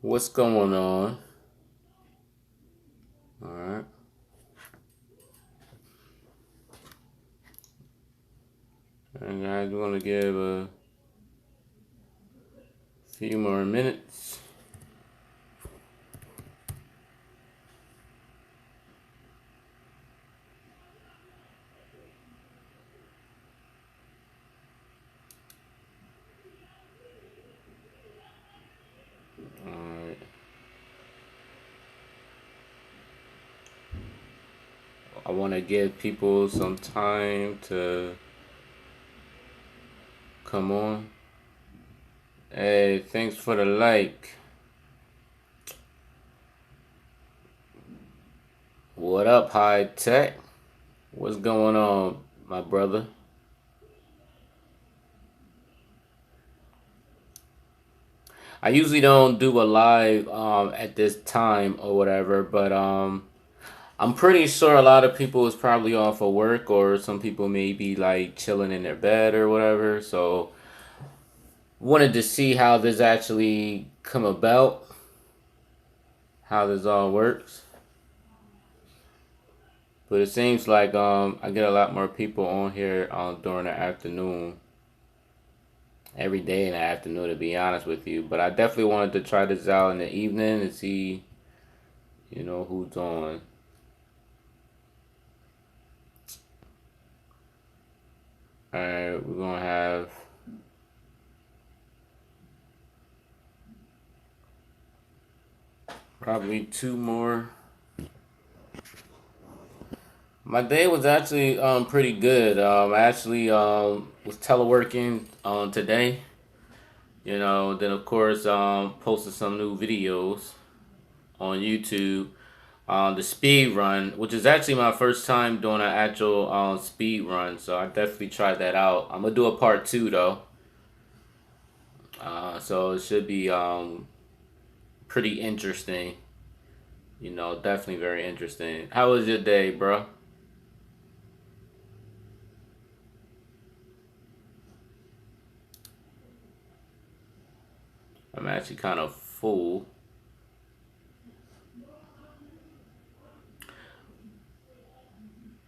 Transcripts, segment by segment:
What's going on? Alright. And guys, we're gonna give a few more minutes. Alright. I wanna give people some time to come on. Hey, thanks for the like. What up, High Tech? What's going on, my brother? I usually don't do a live at this time or whatever, but I'm pretty sure a lot of people is probably off of work, or some people may be like chilling in their bed or whatever. So wanted to see how this actually come about, how this all works. But it seems like I get a lot more people on here during the afternoon. Every day in the afternoon, to be honest with you. But I definitely wanted to try this out in the evening and see, who's on. Alright, we're gonna have probably two more. My day was actually pretty good. I actually was teleworking today. Then of course posted some new videos on YouTube. The speed run, which is actually my first time doing an actual speed run, so I definitely tried that out. I'm gonna do a part 2 though. So it should be pretty interesting. Definitely very interesting. How was your day, bro? I'm actually kind of full.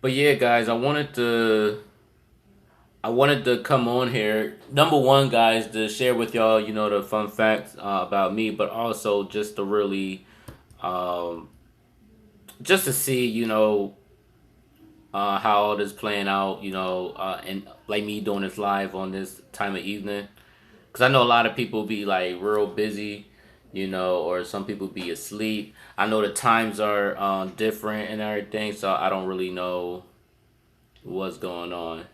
But yeah, guys, I wanted to come on here. Number one, guys, to share with y'all, the fun facts about me, but also just to really, just to see, how all this playing out, and like me doing this live on this time of evening. Because I know a lot of people be like real busy, or some people be asleep. I know the times are different and everything, so I don't really know what's going on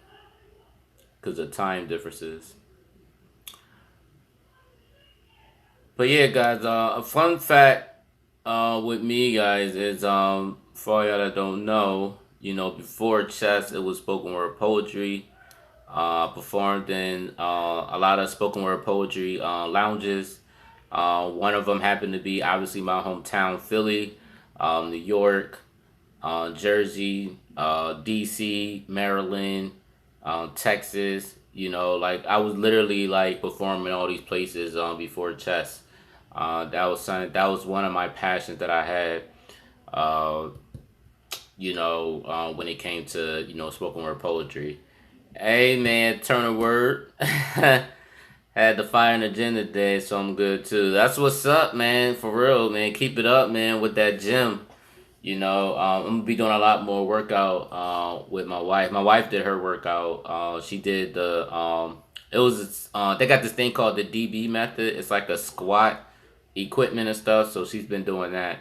because of time differences. But yeah, guys, a fun fact with me, guys, is for y'all that don't know, before chess, it was spoken word poetry. Performed in a lot of spoken word poetry lounges. One of them happened to be obviously my hometown, Philly, New York, Jersey, DC, Maryland, Texas. Like I was literally like performing all these places before chess. That was one of my passions that I had. When it came to spoken word poetry. Hey man, turn a word. Had the fire and agenda today, so I'm good too. That's what's up, man. For real, man. Keep it up, man, with that gym. I'm gonna be doing a lot more workout with my wife. My wife did her workout. She did they got this thing called the DB method. It's like a squat equipment and stuff. So she's been doing that.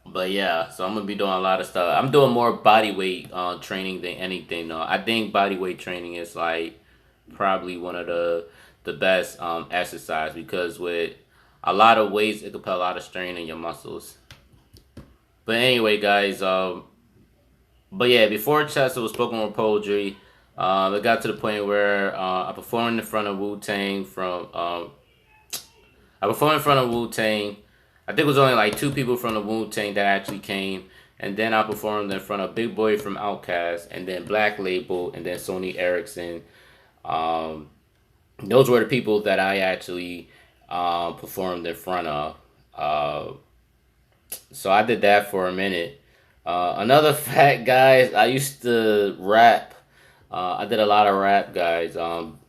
But yeah, so I'm gonna be doing a lot of stuff. I'm doing more body weight training than anything though. I think body weight training is like probably one of the best exercise, because with a lot of weights it can put a lot of strain in your muscles. But anyway, guys, but yeah, before chess it was spoken word poetry. It got to the point where I performed in front of Wu-Tang I think it was only like 2 people from the Wu-Tang that actually came. And then I performed in front of Big Boy from Outkast, and then Black Label, and then Sony Ericsson. Those were the people that I actually performed in front of. So I did that for a minute. Another fact, guys, I used to rap. I did a lot of rap, guys.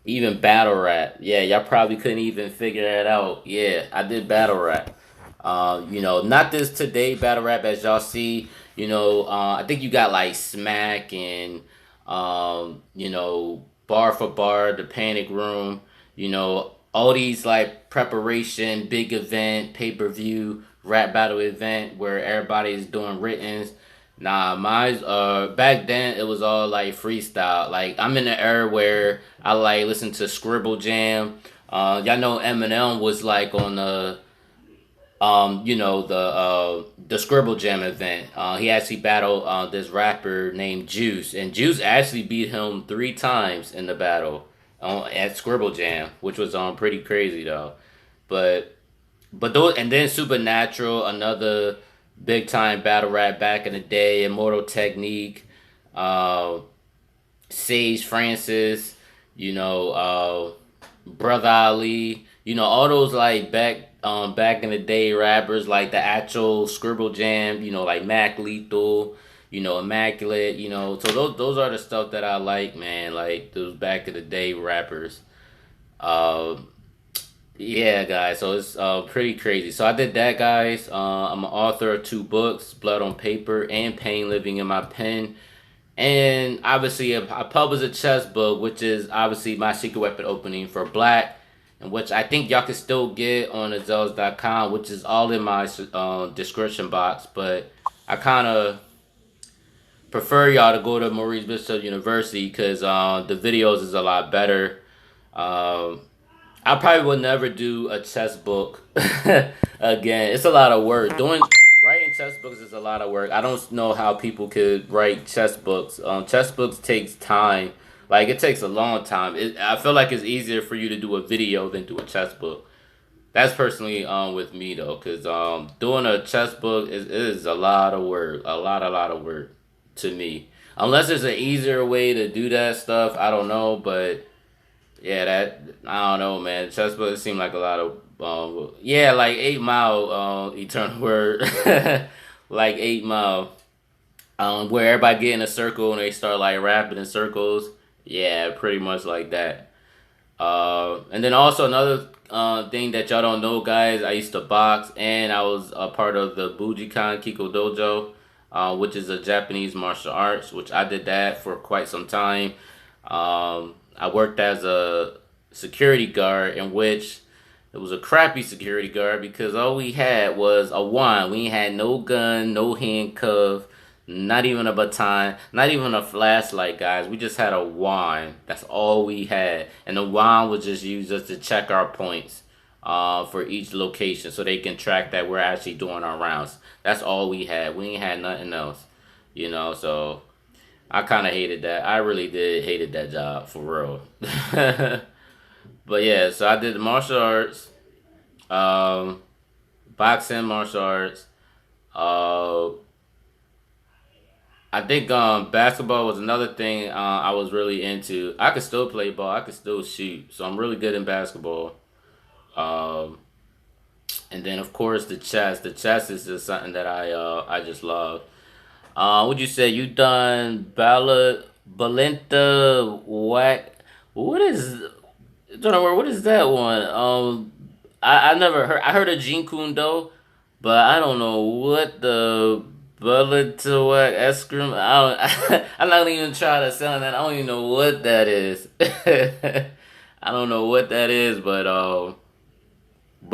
Even battle rap. Yeah, y'all probably couldn't even figure that out. Yeah, I did battle rap. Not this today battle rap as y'all see. I think you got like Smack and Bar for Bar, the Panic Room. All these like preparation, big event, pay per view, rap battle event where everybody's doing writtens. Nah, mine's back then it was all like freestyle. Like I'm in the era where I like listen to Scribble Jam. Y'all know Eminem was like on the Scribble Jam event. He actually battled this rapper named Juice, and Juice actually beat him 3 times in the battle at Scribble Jam, which was pretty crazy though. But those, and then Supernatural, another big time battle rap back in the day, Immortal Technique, uh, Sage Francis, Brother Ali, all those like back in the day rappers like the actual Scribble Jam, like Mac Lethal, Immaculate, so those are the stuff that I like, man, like those back in the day rappers. Uh yeah, guys, so it's pretty crazy. So I did that, guys. I'm an author of 2 books, Blood on Paper and Pain Living in My Pen. And obviously, I published a chess book, which is obviously my secret weapon opening for Black, and which I think y'all can still get on Azels.com, which is all in my description box. But I kind of prefer y'all to go to Maurice Bishop University because the videos is a lot better. Um, I probably will never do a chess book again. It's a lot of work. Writing chess books is a lot of work. I don't know how people could write chess books. Chess books takes time. Like it takes a long time. I feel like it's easier for you to do a video than do a chess book. That's personally with me though, because doing a chess book is a lot of work. A lot of work to me. Unless there's an easier way to do that stuff, I don't know, but yeah, that I don't know, man. Chess book seemed like a lot of yeah, like 8 Mile Eternal Word, like 8 Mile, where everybody get in a circle and they start like rapping in circles. Yeah, pretty much like that. And then also another thing that y'all don't know, guys. I used to box, and I was a part of the Bujikan Kiko Dojo, which is a Japanese martial arts. Which I did that for quite some time. I worked as a security guard, in which it was a crappy security guard because all we had was a wand. We ain't had no gun, no handcuff, not even a baton, not even a flashlight, guys. We just had a wand. That's all we had. And the wand was just used just to check our points for each location so they can track that we're actually doing our rounds. That's all we had. We ain't had nothing else, so I kind of hated that. I really did hated that job for real. But yeah, so I did the martial arts, um, boxing, martial arts. Uh, I think basketball was another thing I was really into. I could still play ball. I could still shoot. So I'm really good in basketball. Um, and then of course the chess. The chess is just something that I just love. Would you say you done Balenta Whack? What is? Don't know what is that one? I never heard. I heard of Jean Kundo, but I don't know what the Balenta Whack Eskrim. I don't. I'm not even trying to sound that. I don't even know what that is. I don't know what that is, but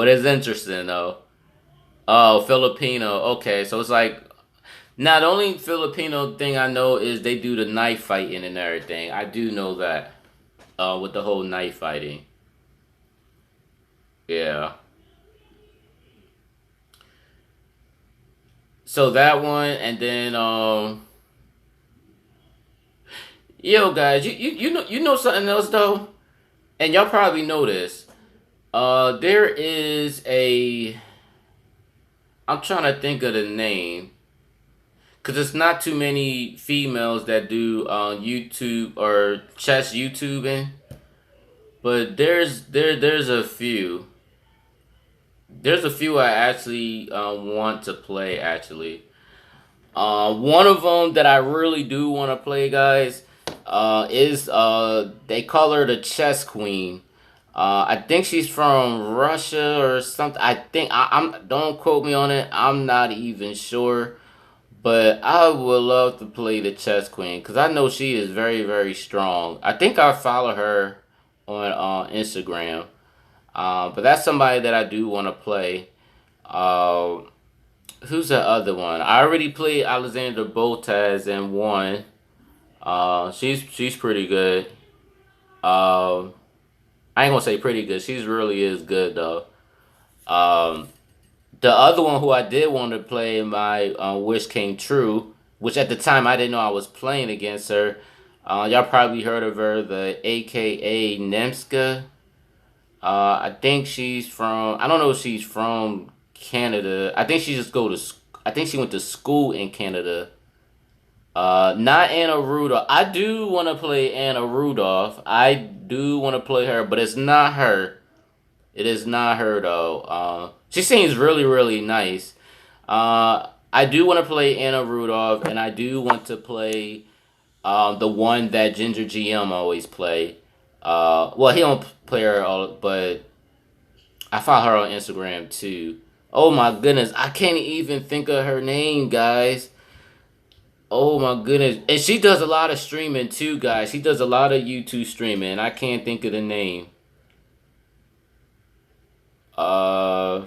it's interesting though. Oh, Filipino. Okay, so it's like now, the only Filipino thing I know is they do the knife fighting and everything. I do know that. With the whole knife fighting. Yeah. So that one, and then yo guys, you know something else though, and y'all probably know this. There is a. I'm trying to think of the name. Cause it's not too many females that do YouTube or chess YouTubing, but there's a few. There's a few I actually want to play. Actually, one of them that I really do want to play, guys, is they call her the Chess Queen. I think she's from Russia or something. I'm don't quote me on it. I'm not even sure, but I would love to play the Chess Queen because I know she is very very strong. I think I follow her on Instagram. But that's somebody that I do want to play. Uh, who's the other one? I already played Alexander Boltaz and won. She's pretty good. Uh, I ain't gonna say pretty good. She's really is good though. Um, the other one who I did want to play, my wish came true, which at the time I didn't know I was playing against her. Y'all probably heard of her, the AKA Nemska. I think she's from. I don't know if she's from Canada. I think she just go to. I think she went to school in Canada. Not Anna Rudolph. I do want to play Anna Rudolph. I do want to play her, but it's not her. It is not her though. She seems really really nice. I do want to play Anna Rudolph, and I do want to play the one that Ginger GM always play. Well, he don't play her all, but I follow her on Instagram too. Oh my goodness, I can't even think of her name, guys. Oh my goodness, and she does a lot of streaming too, guys. She does a lot of YouTube streaming. I can't think of the name. Uh,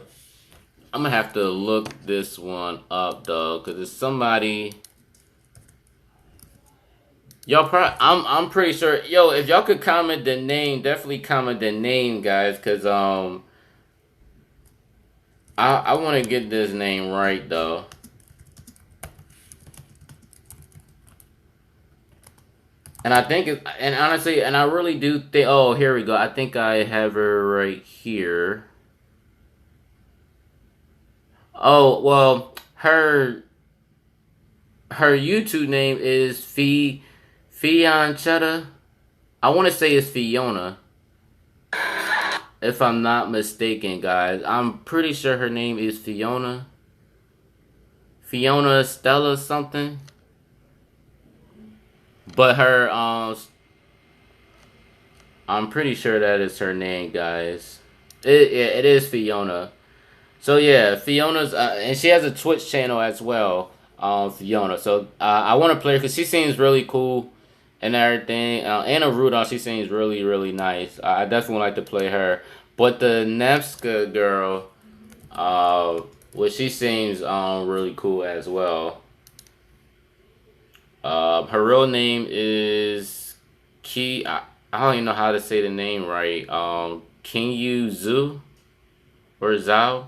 I'm gonna have to look this one up though, cause it's somebody. I'm pretty sure. Yo, if y'all could comment the name, definitely comment the name, guys, cause I want to get this name right though. And I think and honestly, and I really do think. Oh, here we go. I think I have her right here. Oh well, her YouTube name is Fianchetta. I want to say it's Fiona, if I'm not mistaken, guys. I'm pretty sure her name is Fiona. Fiona Stella something. But her I'm pretty sure that is her name, guys. It is Fiona. So yeah, Fiona's and she has a Twitch channel as well. Fiona. So I want to play her because she seems really cool and everything. Anna Rudolph, she seems really really nice. I definitely like to play her. But the Nevska girl, well, she seems really cool as well. Her real name is Ki. I don't even know how to say the name right. Kinyu Zhu or Zhao.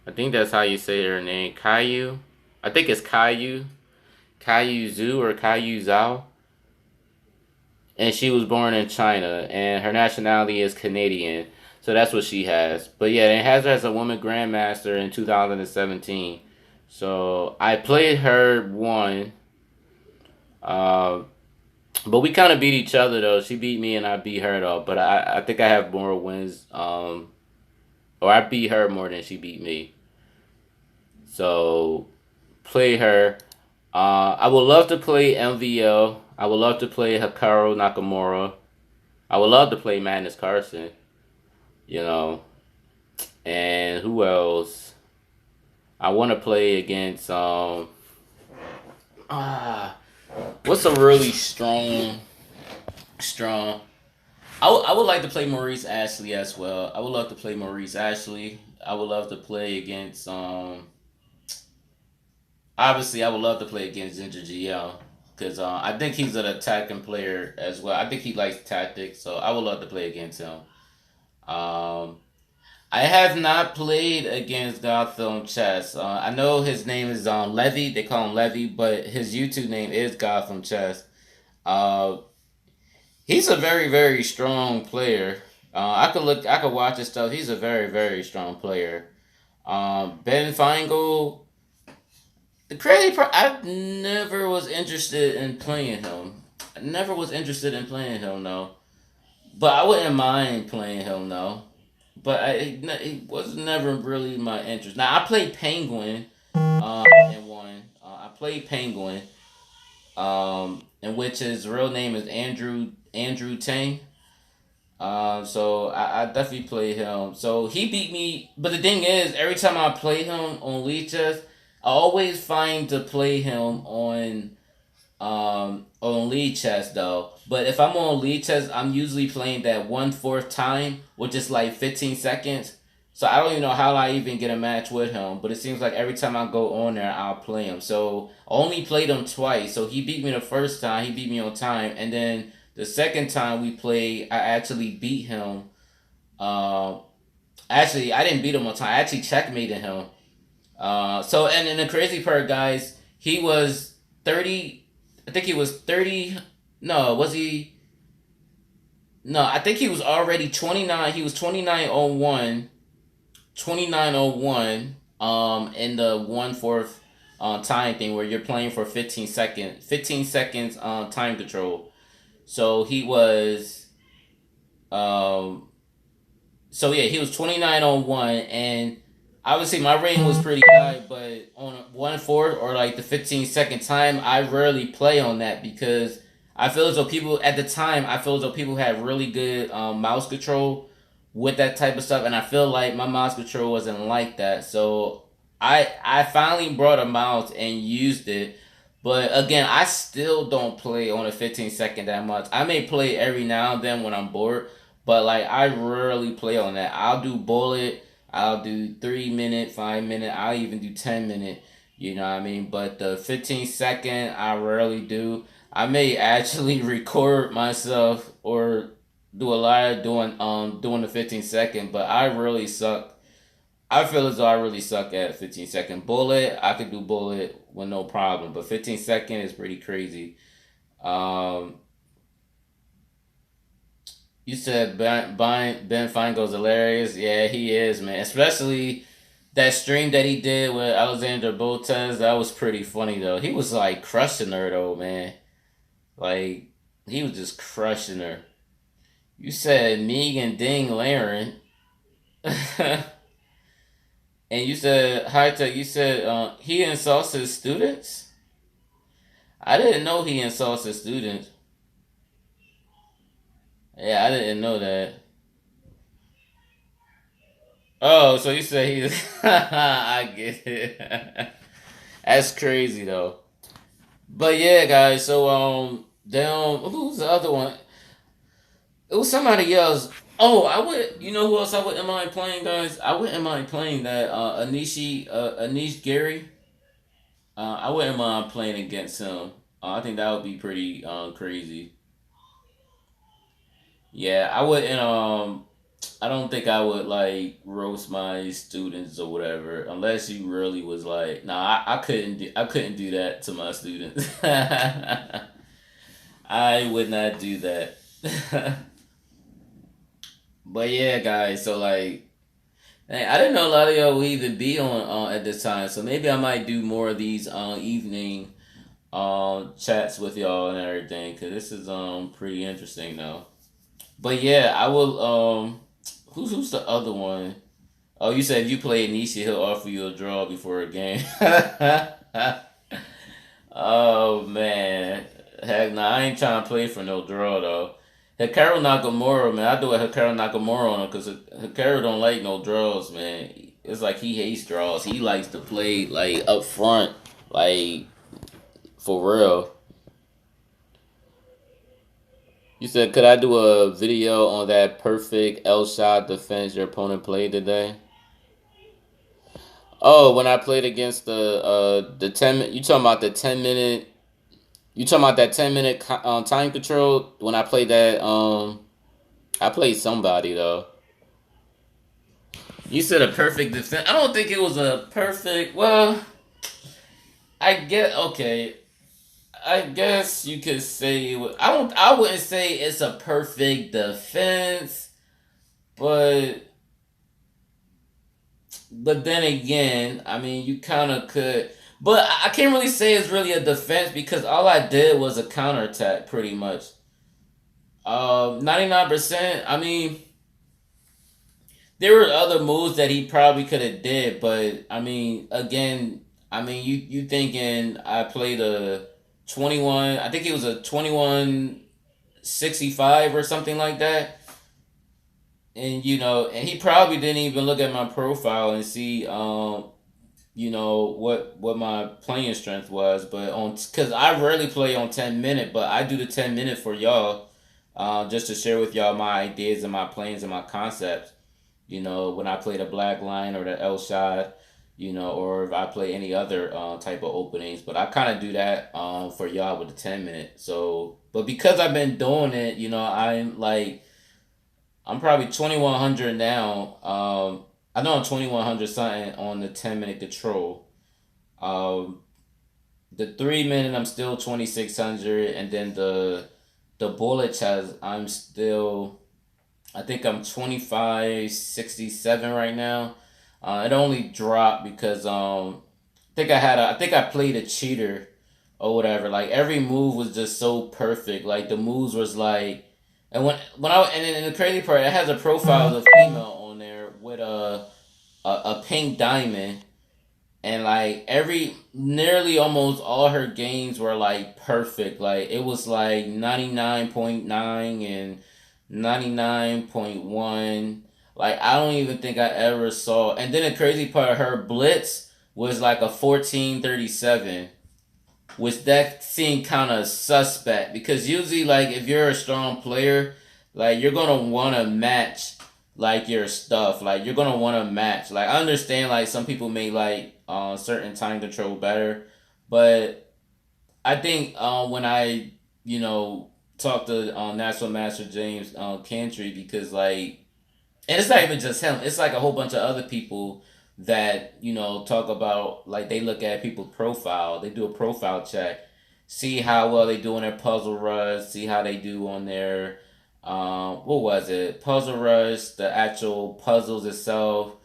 I think that's how you say her name. Caillou. I think it's Caillou. Caillou Zhu or Caillou Zhao. And she was born in China, and her nationality is Canadian. So that's what she has. But yeah, it has her as a woman grandmaster in 2017. So I played her one. But we kind of beat each other though. She beat me and I beat her though. But I think I have more wins. Or I beat her more than she beat me. So play her. I would love to play MVL. I would love to play Hikaru Nakamura. I would love to play Magnus Carson. You know. And who else? I want to play against what's a really strong? I would like to play Maurice Ashley as well. I would love to play Maurice Ashley. I would love to play against obviously I would love to play against Ginger GL because I think he's an attacking player as well. I think he likes tactics, so I would love to play against him. Um, I have not played against Gotham Chess. I know his name is Levy. They call him Levy, but his YouTube name is Gotham Chess. Uh, he's a very very strong player. I could watch his stuff. He's a very very strong player. Ben Feingold, the crazy part, I never was interested in playing him. I never was interested in playing him, no. But I wouldn't mind playing him, though. but it was never really my interest. Now I played Penguin, in one. I played Penguin, in which his real name is Andrew Tang. So I definitely played him. So he beat me, but the thing is, every time I play him on League Chess, I always find to play him on League Chess though. But if I'm on League Chess, I'm usually playing that 1/4 time, which is like 15 seconds. So I don't even know how I even get a match with him. But it seems like every time I go on there, I'll play him. So I only played him twice. So he beat me the first time. He beat me on time, and then the second time we played, I actually beat him. Uh, Actually, I didn't beat him on time. I actually checkmated him. So and then the crazy part, guys, he was 30. I think he was 30. No, was he? No, I think he was already 29. He was 2901, 2901. In the 1/4 time thing where you're playing for 15 seconds time control. So he was um so yeah, he was 2901, and obviously my rating was pretty high, but on 1/4 or like the 15-second time, I rarely play on that because I feel as though people at the time, I feel as though people had really good mouse control with that type of stuff, and I feel like my mouse control wasn't like that. So I finally brought a mouse and used it. But again, I still don't play on a 15-second that much. I may play every now and then when I'm bored, but like I rarely play on that. I'll do bullet. I'll do 3 minute, 5 minute. I'll even do 10 minute. You know what I mean? But the 15-second, I rarely do. I may actually record myself or do a live doing the 15-second, but I really suck. I feel as though I really suck at 15-second bullet. I could do bullet with no problem, but 15-second is pretty crazy. Um, You said Ben Feingold's hilarious. Yeah, he is, man. Especially that stream that he did with Alexander Boltes. That was pretty funny, though. He was, like, crushing her, though, man. Like, he was just crushing her. You said Megan Ding Laren. And you said, High Tech, you said he insults his students? I didn't know he insults his students. Yeah, I didn't know that. Oh, so you say he's. I get it. That's crazy though. But yeah, guys. So then who's the other one? It was somebody else. Oh, I would. You know who else I wouldn't mind playing, guys? I wouldn't mind playing that Anish Gary. I wouldn't mind playing against him. I think that would be pretty crazy. Yeah, I wouldn't. I don't think I would like roast my students or whatever, unless you really was like, nah, I couldn't do that to my students. I would not do that. But yeah, guys, so like, hey, I didn't know a lot of y'all would even be on at this time, so maybe I might do more of these evening chats with y'all and everything, cause this is pretty interesting though. But yeah, I will who's the other one? Oh, you said if you play Nisha, he'll offer you a draw before a game. Oh man, heck, nah, I ain't trying to play for no draw though. Hikaru Nakamura, man, I do a Hikaru Nakamura on him because Hikaru don't like no draws, man. It's like he hates draws. He likes to play like up front, like for real. You said, could I do a video on that perfect L shot defense your opponent played today? Oh, when I played against the 10, you talking about the 10 minute? You talking about that 10 minute time control? When I played that, I played somebody though. You said a perfect defense. I don't think it was a perfect. Well, I get okay. I guess you could say I don't. I wouldn't say it's a perfect defense, but then again, I mean, you kind of could. But I can't really say it's really a defense because all I did was a counterattack, pretty much. 99%. I mean, there were other moves that he probably could have did, but I mean, again, I mean, you thinking I played a 21? I think it was a 2165 or something like that. And and he probably didn't even look at my profile and see what my playing strength was, but because I rarely play on 10 minute, but I do the 10 minute for y'all, just to share with y'all my ideas and my plans and my concepts. When I play the black line or the L shot, or if I play any other type of openings, but I kind of do that for y'all with the 10 minute. So, but because I've been doing it, I'm probably 2100 now. I know I'm 2100 something on the 10 minute control. The 3 minute I'm still 2600, and then the bullet chess I think I'm 2567 right now. It only dropped because I think I played a cheater or whatever. Like every move was just so perfect. Like the moves was like, and and the crazy part, it has a profile of a female on there with a pink diamond, and like nearly almost all her games were like perfect. Like it was like 99.9 and 99.1. Like I don't even think I ever saw. And then the crazy part, her blitz was like a 1437, which that seemed kind of suspect, because usually like if you're a strong player, like you're gonna want to match like your stuff. Like you're gonna want to match. Like I understand like some people may like certain time control better, but I think when I talked to National Master James Cantry, because like, and it's not even just him, it's like a whole bunch of other people that talk about, like they look at people's profile, they do a profile check, see how well they do on their puzzle rush, see how they do on their what was it, puzzle rush, the actual puzzles itself,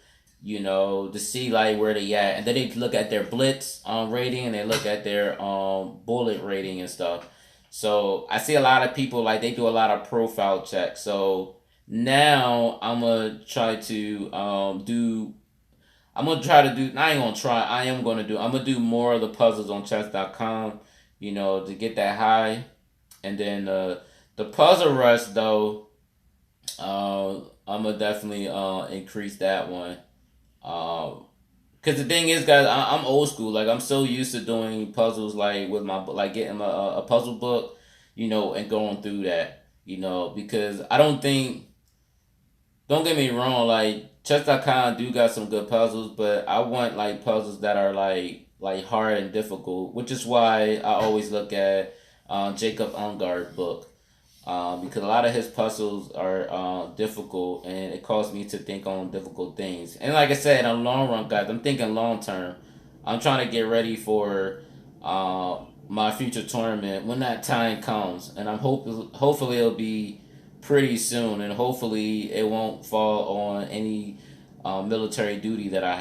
to see like where they at, and then they look at their blitz rating, and they look at their bullet rating and stuff. So I see a lot of people like they do a lot of profile checks. So now I'm gonna try to do. I'm gonna try to do. I ain't gonna try. I am gonna do. I'm gonna do more of the puzzles on chess.com. To get that high, and then the puzzle rush though. I'm gonna definitely increase that one. Cause the thing is, guys, I'm old school. Like I'm so used to doing puzzles, like with my like getting a puzzle book, and going through that, because I don't think. Don't get me wrong, like chess.com do got some good puzzles, but I want like puzzles that are like hard and difficult, which is why I always look at Jacob Ungard's book. Because a lot of his puzzles are difficult, and it caused me to think on difficult things. And like I said, in the long run, guys, I'm thinking long term. I'm trying to get ready for my future tournament when that time comes, and hopefully it'll be pretty soon, and hopefully it won't fall on any military duty that I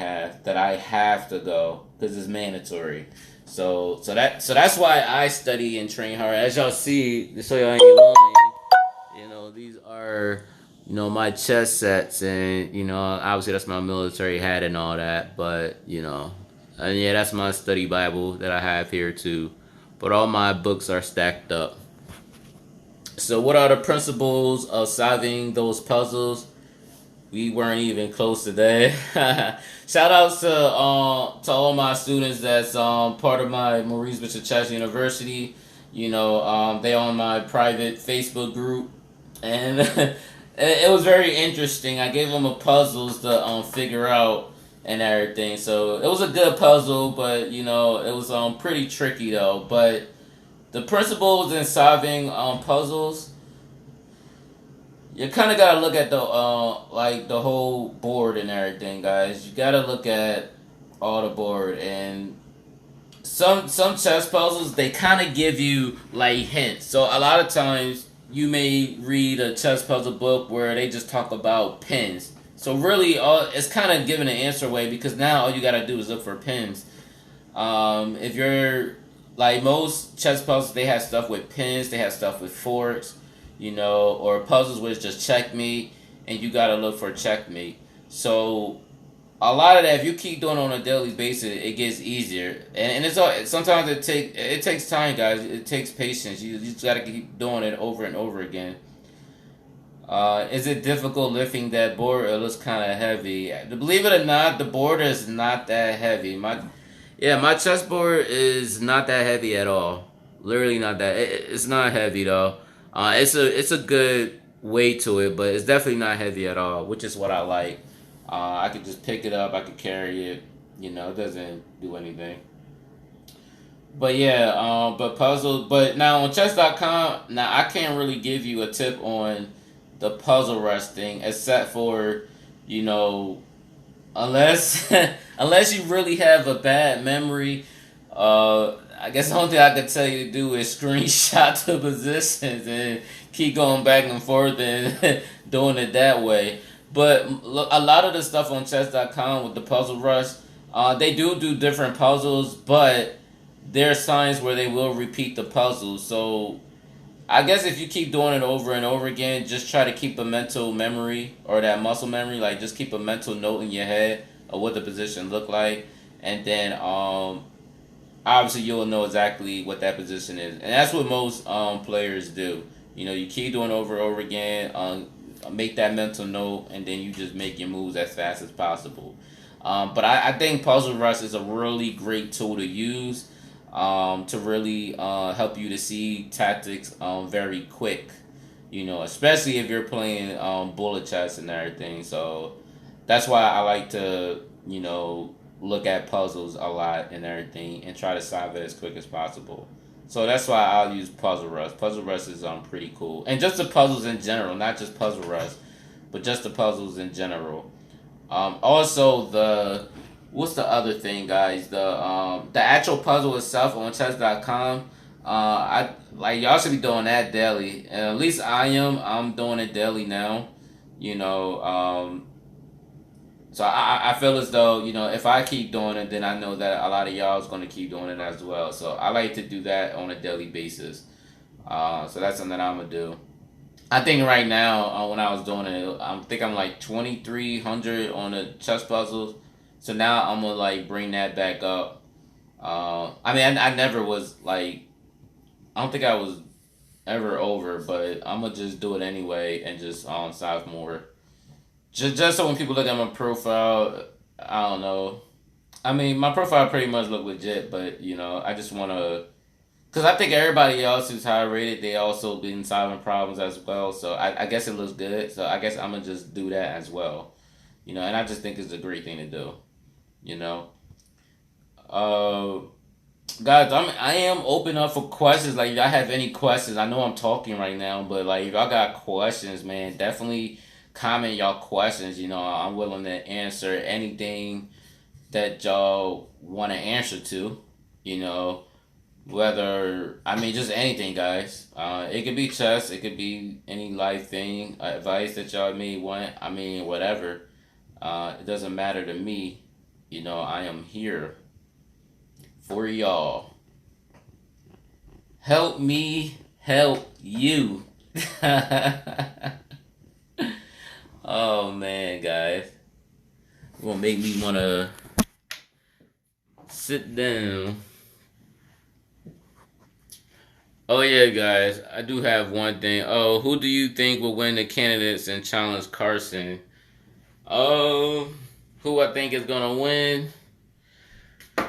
have to go, because it's mandatory. So that's why I study and train hard. As y'all see, so y'all ain't lying. These are my chess sets, and obviously that's my military hat and all that. But and yeah, that's my study Bible that I have here too. But all my books are stacked up. So what are the principles of solving those puzzles? We weren't even close to that. Shout outs to all my students that's part of my Maurice Bishop Chess University. They on my private Facebook group, and it was very interesting. I gave them a puzzles to figure out and everything. So it was a good puzzle, but it was pretty tricky though. But the principles in solving puzzles, you kind of gotta look at the the whole board and everything, guys. You gotta look at all the board, and some chess puzzles, they kind of give you like hints. So a lot of times you may read a chess puzzle book where they just talk about pins. So really, it's kind of giving an answer away, because now all you gotta do is look for pins. If you're like most chess puzzles, they have stuff with pins, they have stuff with forks, or puzzles where it's just checkmate, and you gotta look for checkmate. So a lot of that, if you keep doing it on a daily basis, it gets easier. And it's all, sometimes it takes time, guys. It takes patience. You just gotta keep doing it over and over again. Is it difficult lifting that board? It looks kind of heavy. Believe it or not, the board is not that heavy. My chessboard is not that heavy at all. Literally not that. It's not heavy though. It's a good weight to it, but it's definitely not heavy at all, which is what I like. I could just pick it up. I could carry it. It doesn't do anything. But yeah, but puzzle. But now on chess.com, now I can't really give you a tip on the puzzle rush thing, except for, you know, unless unless you really have a bad memory. I guess the only thing I could tell you to do is screenshot the positions and keep going back and forth and doing it that way. But look, a lot of the stuff on chess.com with the puzzle rush, they do different puzzles, but there are signs where they will repeat the puzzle. So I guess if you keep doing it over and over again, just try to keep a mental memory or that muscle memory. Like just keep a mental note in your head of what the position look like, and then obviously you'll know exactly what that position is, and that's what most players do. You keep doing it over and over again. Make that mental note, and then you just make your moves as fast as possible. But I think Puzzle Rush is a really great tool to use to really help you to see tactics very quick. Especially if you're playing bullet chess and everything. So that's why I like to look at puzzles a lot and everything and try to solve it as quick as possible. So that's why I'll use Puzzle Rush. Puzzle Rush is pretty cool, and just the puzzles in general, not just Puzzle Rush, but just the puzzles in general. Also the what's the other thing, guys? The actual puzzle itself on chess.com. I like y'all should be doing that daily, and at least I am. I'm doing it daily now. You know, so I feel as though if I keep doing it, then I know that a lot of y'all is going to keep doing it as well. So I like to do that on a daily basis. So that's something that I'm gonna do. I think right now, when I was doing it, I think I'm like 2,300 on the chess puzzles. So now I'm gonna like bring that back up. I mean, I never was like, I don't think I was ever over, but I'm gonna just do it anyway and just solve more. Just so when people look at my profile, I don't know. I mean, my profile pretty much look legit, but I just wanna. Because I think everybody else who's high rated, they also been solving problems as well. So I guess it looks good. So I guess I'm going to just do that as well. And I just think it's a great thing to do. You know? Uh, Guys, I am open up for questions. Like, if y'all have any questions, I know I'm talking right now, but like, if y'all got questions, man, definitely comment y'all questions. I'm willing to answer anything that y'all want to answer to. You know? Whether I mean just anything, guys. It could be chess. It could be any life thing, advice that y'all may want. I mean, whatever. It doesn't matter to me. I am here for y'all. Help me help you. Oh man, guys, gonna make me wanna sit down. Oh yeah, guys, I do have one thing. Oh, who do you think will win the candidates and challenge Carson? Oh, who I think is gonna win? I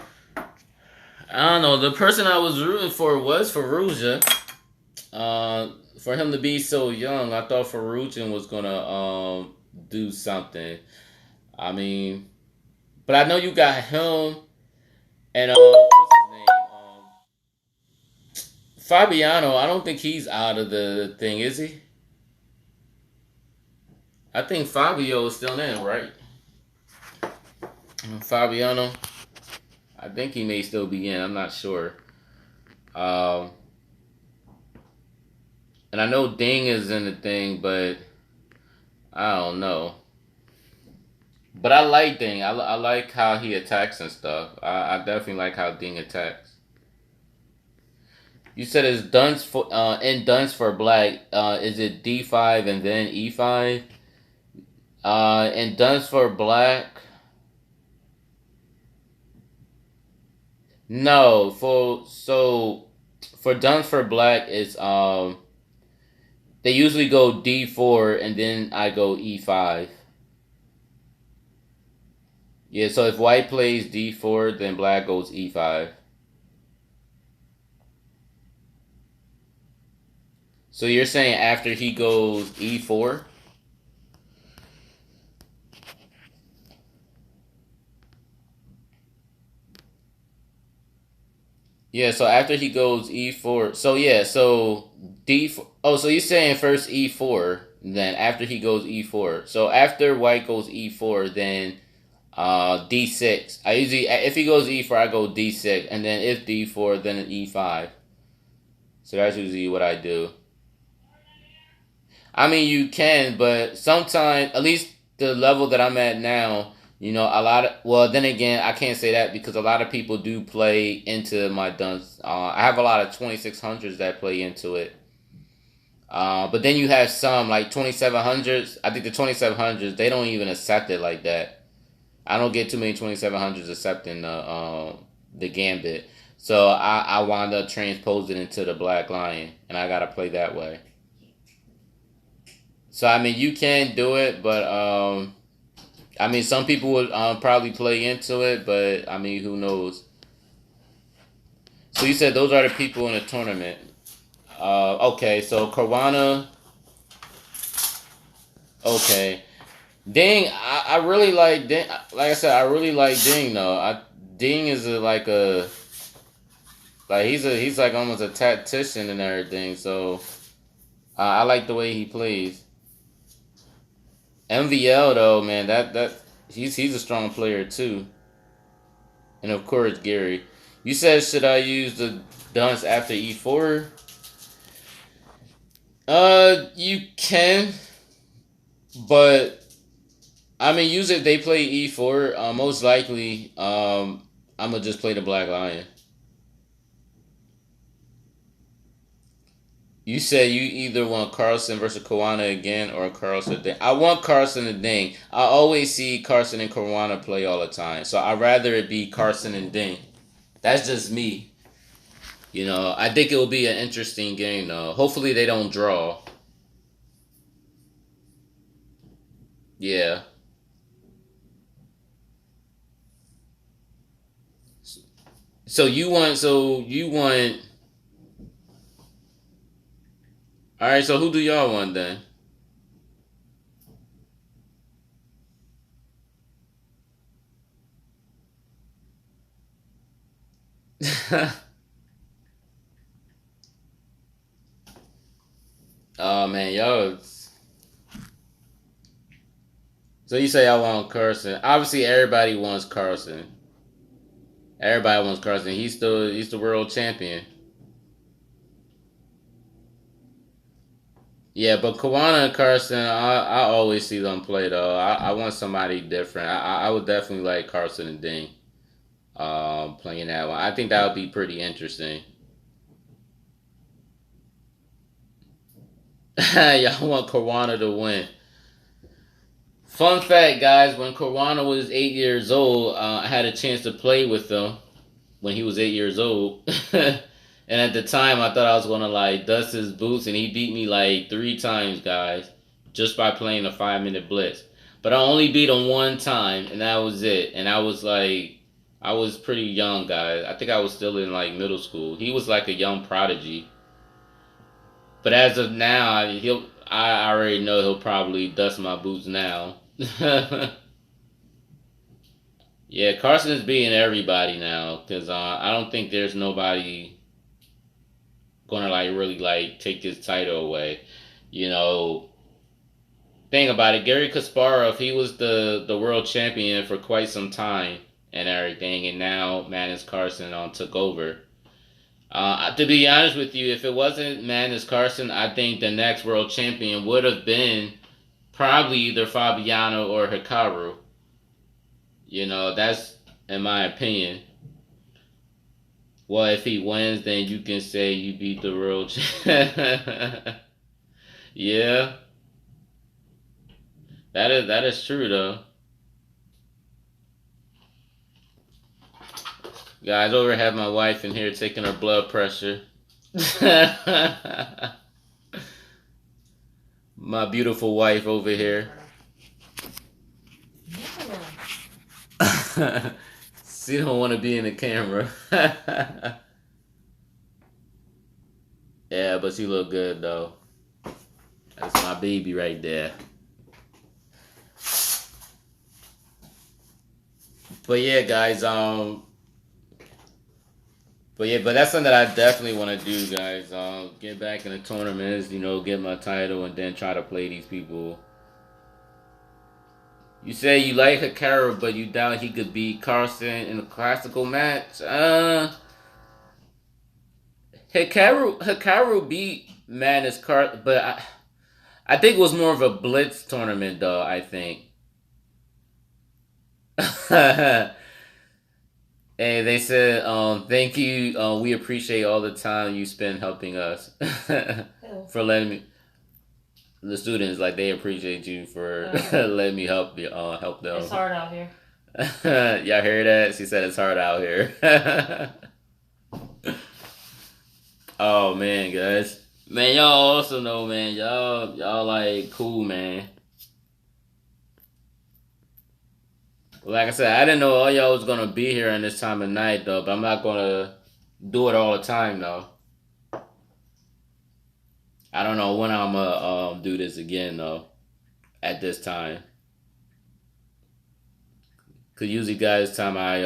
don't know. The person I was rooting for was Ferrugia. For him to be so young, I thought Ferrugia was gonna do something. I mean, but I know you got him and what's his name? Fabiano. I don't think he's out of the thing, is he? I think Fabio is still in, right? Fabiano. I think he may still be in. I'm not sure. Um, and I know Ding is in the thing, but I don't know. But I like Ding. I like how he attacks and stuff. I definitely like how Ding attacks. You said it's dunce for in dunce for black. Is it D5 and then E5? And duns for black. No, for duns for black is they usually go D4 and then I go E5. Yeah, so if white plays D4, then black goes E5. So you're saying after he goes E4? Yeah, so after he goes E4. So yeah, so D4. Oh, so you're saying first E4, then after he goes E4. So after white goes E4, then D6. I usually, if he goes E4, I go D6, and then if D4, then E5. So that's usually what I do. I mean, you can, but sometimes, at least the level that I'm at now, a lot of, well, then again, I can't say that because a lot of people do play into my duns. I have a lot of 2600s that play into it. But then you have some, like 2700s. I think the 2700s, they don't even accept it like that. I don't get too many 2700s accepting the Gambit. So I wound up transposing into the Black Lion, and I got to play that way. So I mean, you can do it, but I mean, some people would probably play into it, but I mean, who knows? So you said those are the people in the tournament. Okay, so Caruana. Okay, Ding. I really like Ding. Like I said, I really like Ding though. Ding is he's like almost a tactician and everything. So I like the way he plays. MVL though, man, that he's a strong player too. And of course Gary. You said should I use the dunce after E4? You can, but I mean usually if they play E4, most likely I'm gonna just play the Black Lion. You said you either want Carson versus Caruana again or Carson Ding. I want Carson and Ding. I always see Carson and Caruana play all the time. So I'd rather it be Carson and Ding. That's just me. I think it will be an interesting game though. Hopefully they don't draw. Yeah. So you want all right, so who do y'all want then? Oh man, y'all. So you say I want Carson. Obviously everybody wants Carson. Everybody wants Carson. He's the world champion. Yeah, but Kawana and Carson, I always see them play though. I want somebody different. I would definitely like Carson and Ding playing that one. I think that would be pretty interesting. Y'all want Kawana to win. Fun fact, guys, when Kawana was 8 years old, I had a chance to play with him when he was 8 years old. And at the time, I thought I was going to like dust his boots, and he beat me like 3 times, guys, just by playing a 5-minute blitz. But I only beat him one time, and that was it. And I was pretty young, guys. I think I was still in like middle school. He was like a young prodigy. But as of now, I already know he'll probably dust my boots now. Yeah, Carson is beating everybody now because I don't think there's nobody gonna like really like take this title away. You know, think about it. Gary Kasparov, he was the world champion for quite some time and everything, and now Magnus Carlsen took over. To be honest with you, if it wasn't Magnus Carlsen, I think the next world champion would have been probably either Fabiano or Hikaru. That's in my opinion. Well, if he wins, then you can say you beat the world. Yeah. That is true though. Guys, over have my wife in here taking her blood pressure. My beautiful wife over here. She don't want to be in the camera. Yeah, but she look good though. That's my baby right there. But yeah, guys, but that's something that I definitely want to do, guys. Get back in the tournaments, get my title, and then try to play these people. You say you like Hikaru, but you doubt he could beat Carson in a classical match. Hikaru beat Magnus Carlsen, but I think it was more of a blitz tournament, though. I think. Hey, they said, thank you. We appreciate all the time you spend helping us. For letting me. The students, like, they appreciate you for letting me help help them. It's hard out here. Y'all hear that? She said it's hard out here. Oh man, guys. Man, y'all also know, man. Y'all like cool, man. Like I said, I didn't know all y'all was gonna be here in this time of night though, but I'm not gonna do it all the time though. I don't know when I'm gonna do this again though. At this time, cause usually guys time I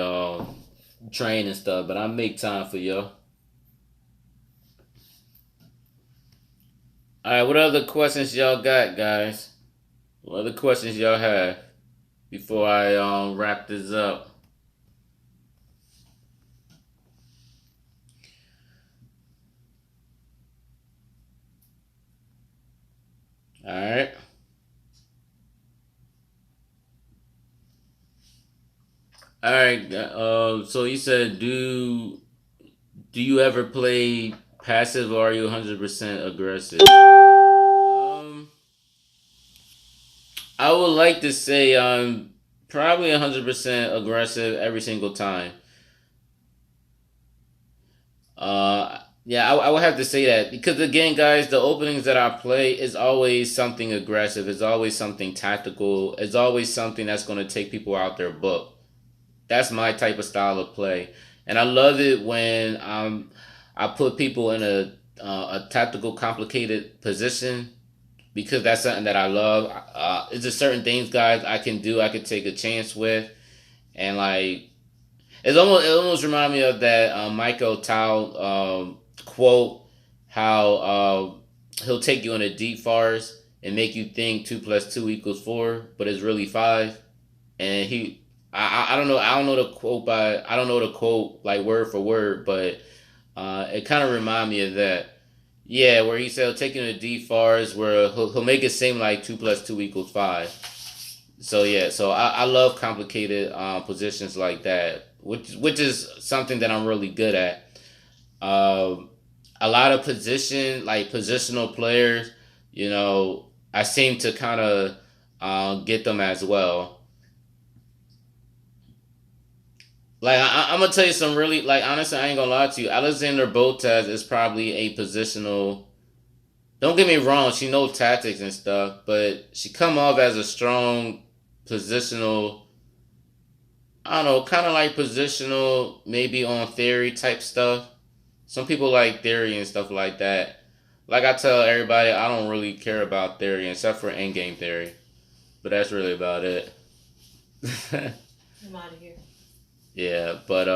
train and stuff, but I make time for y'all. All right, what other questions y'all got, guys? What other questions y'all have before I wrap this up? All right. All right. So you said, do you ever play passive, or are you 100% aggressive? I would like to say I'm probably 100% aggressive every single time. Yeah, I would have to say that because again, guys, the openings that I play is always something aggressive. It's always something tactical. It's always something that's going to take people out their book. That's my type of style of play, and I love it when I put people in a tactical, complicated position because that's something that I love. It's just certain things, guys, I can do. I could take a chance with, and like it almost reminds me of that Michael Tao quote, how he'll take you in a deep forest and make you think 2 + 2 = 4, but it's really 5. And I don't know the quote I don't know the quote like word for word, but it kind of remind me of that. Yeah, where he said he'll take you in a deep forest where he'll make it seem like 2 + 2 = 5. So yeah, so I love complicated positions like that, which is something that I'm really good at. Um, a lot of positional players, I seem to kind of get them as well. Like I'm gonna tell you some really like honestly, I ain't gonna lie to you. Alexander Botez is probably a positional. Don't get me wrong, she knows tactics and stuff, but she come off as a strong positional. I don't know, kind of like positional, maybe on theory type stuff. Some people like theory and stuff like that. Like I tell everybody, I don't really care about theory except for endgame theory, but that's really about it. I'm out of here. Yeah, but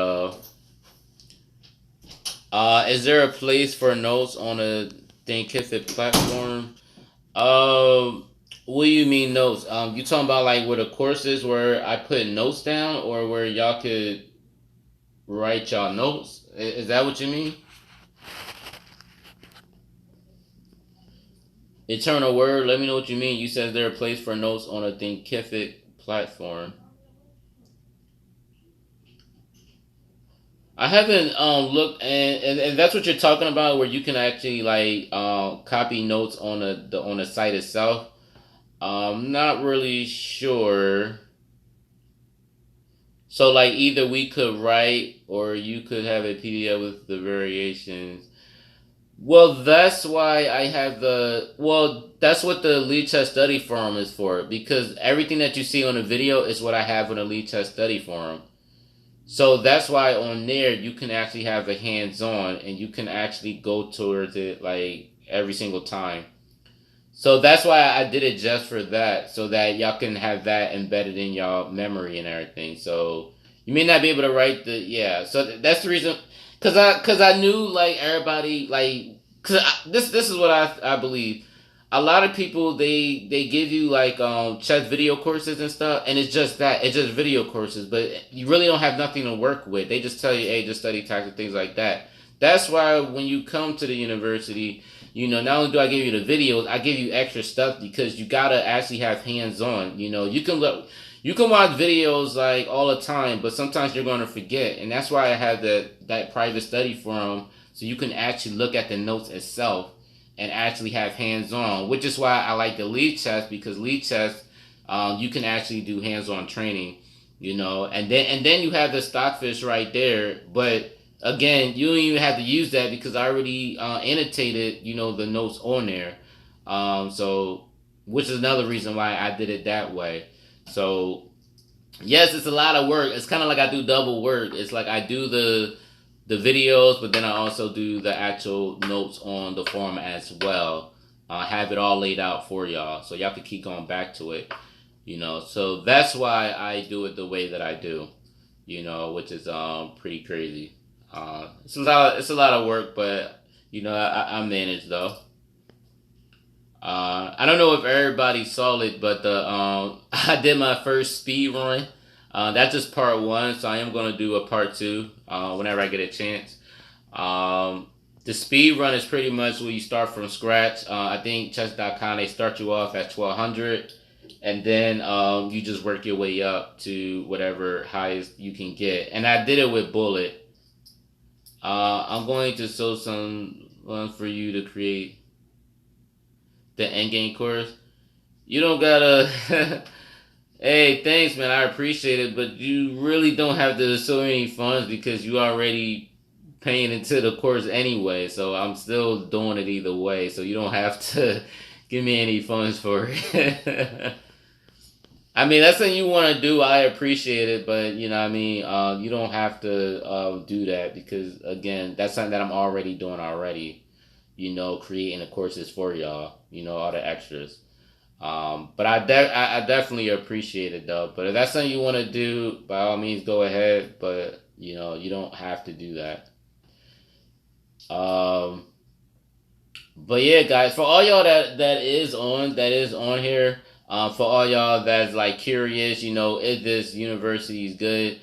is there a place for notes on a Thinkific platform? Um, what do you mean notes? You talking about like where the courses where I put notes down, or where y'all could write y'all notes? Is that what you mean? Eternal word. Let me know what you mean. You said there a place for notes on a Thinkific platform. I haven't looked, and that's what you're talking about, where you can actually like copy notes on the site itself. Not really sure. So like either we could write or you could have a PDF with the variations. Well, that's why I have that's what the lead test study forum is for, because everything that you see on the video is what I have on the lead test study forum. So that's why on there you can actually have a hands-on and you can actually go towards it like every single time. So that's why I did it just for that, so that y'all can have that embedded in y'all memory and everything. So you may not be able to write the So that's the reason, cause I knew like everybody like this is what I believe. A lot of people they give you like chess video courses and stuff, and it's just video courses, but you really don't have nothing to work with. They just tell you, hey, just study tactics, things like that. That's why when you come to the university, not only do I give you the videos, I give you extra stuff because you gotta actually have hands on. You can watch videos like all the time, but sometimes you're gonna forget, and that's why I have that private study forum, so you can actually look at the notes itself and actually have hands on. Which is why I like the lead chess, because lead chess, you can actually do hands on training, and then you have the stockfish right there, but again, you don't even have to use that because I already annotated, the notes on there. So, which is another reason why I did it that way. So, yes, it's a lot of work. It's kind of like I do double work. It's like I do the videos, but then I also do the actual notes on the forum as well. Have it all laid out for y'all, so y'all can keep going back to it. So that's why I do it the way that I do. Which is pretty crazy. It's a lot of work, but I manage though. I don't know if everybody saw it, but I did my first speed run. That's just part one, so I am gonna do a part two whenever I get a chance. The speed run is pretty much where you start from scratch. I think chess.com, they start you off at 1200, and then you just work your way up to whatever highest you can get. And I did it with bullet. I'm going to show some one for you to create the endgame course. You don't gotta. Hey, thanks, man. I appreciate it, but you really don't have to so many funds because you already paying into the course anyway. So I'm still doing it either way. So you don't have to give me any funds for it. I mean, that's something you want to do. I appreciate it, but you don't have to do that because again, that's something that I'm already doing already. Creating the courses for y'all. All the extras. But I definitely appreciate it though. But if that's something you want to do, by all means, go ahead. But you don't have to do that. But yeah, guys, for all y'all that is on here. For all y'all that's like curious, if this university is good.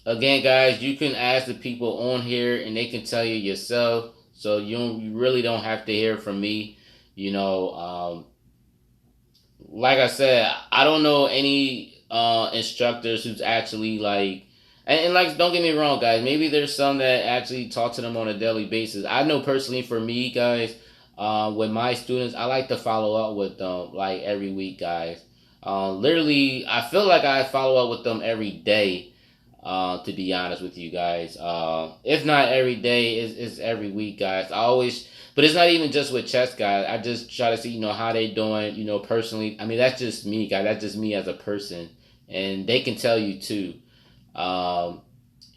Again, guys, you can ask the people on here and they can tell you yourself. So you really don't have to hear from me. Like I said, I don't know any instructors who's actually like, and like, don't get me wrong, guys. Maybe there's some that actually talk to them on a daily basis. I know personally for me, guys, with my students, I like to follow up with them like every week, guys. Literally, I feel like I follow up with them every day. To be honest with you guys, if not every day, it's every week, guys. But it's not even just with chess, guys. I just try to see, how they doing, personally. I mean, that's just me, guys. That's just me as a person, and they can tell you too.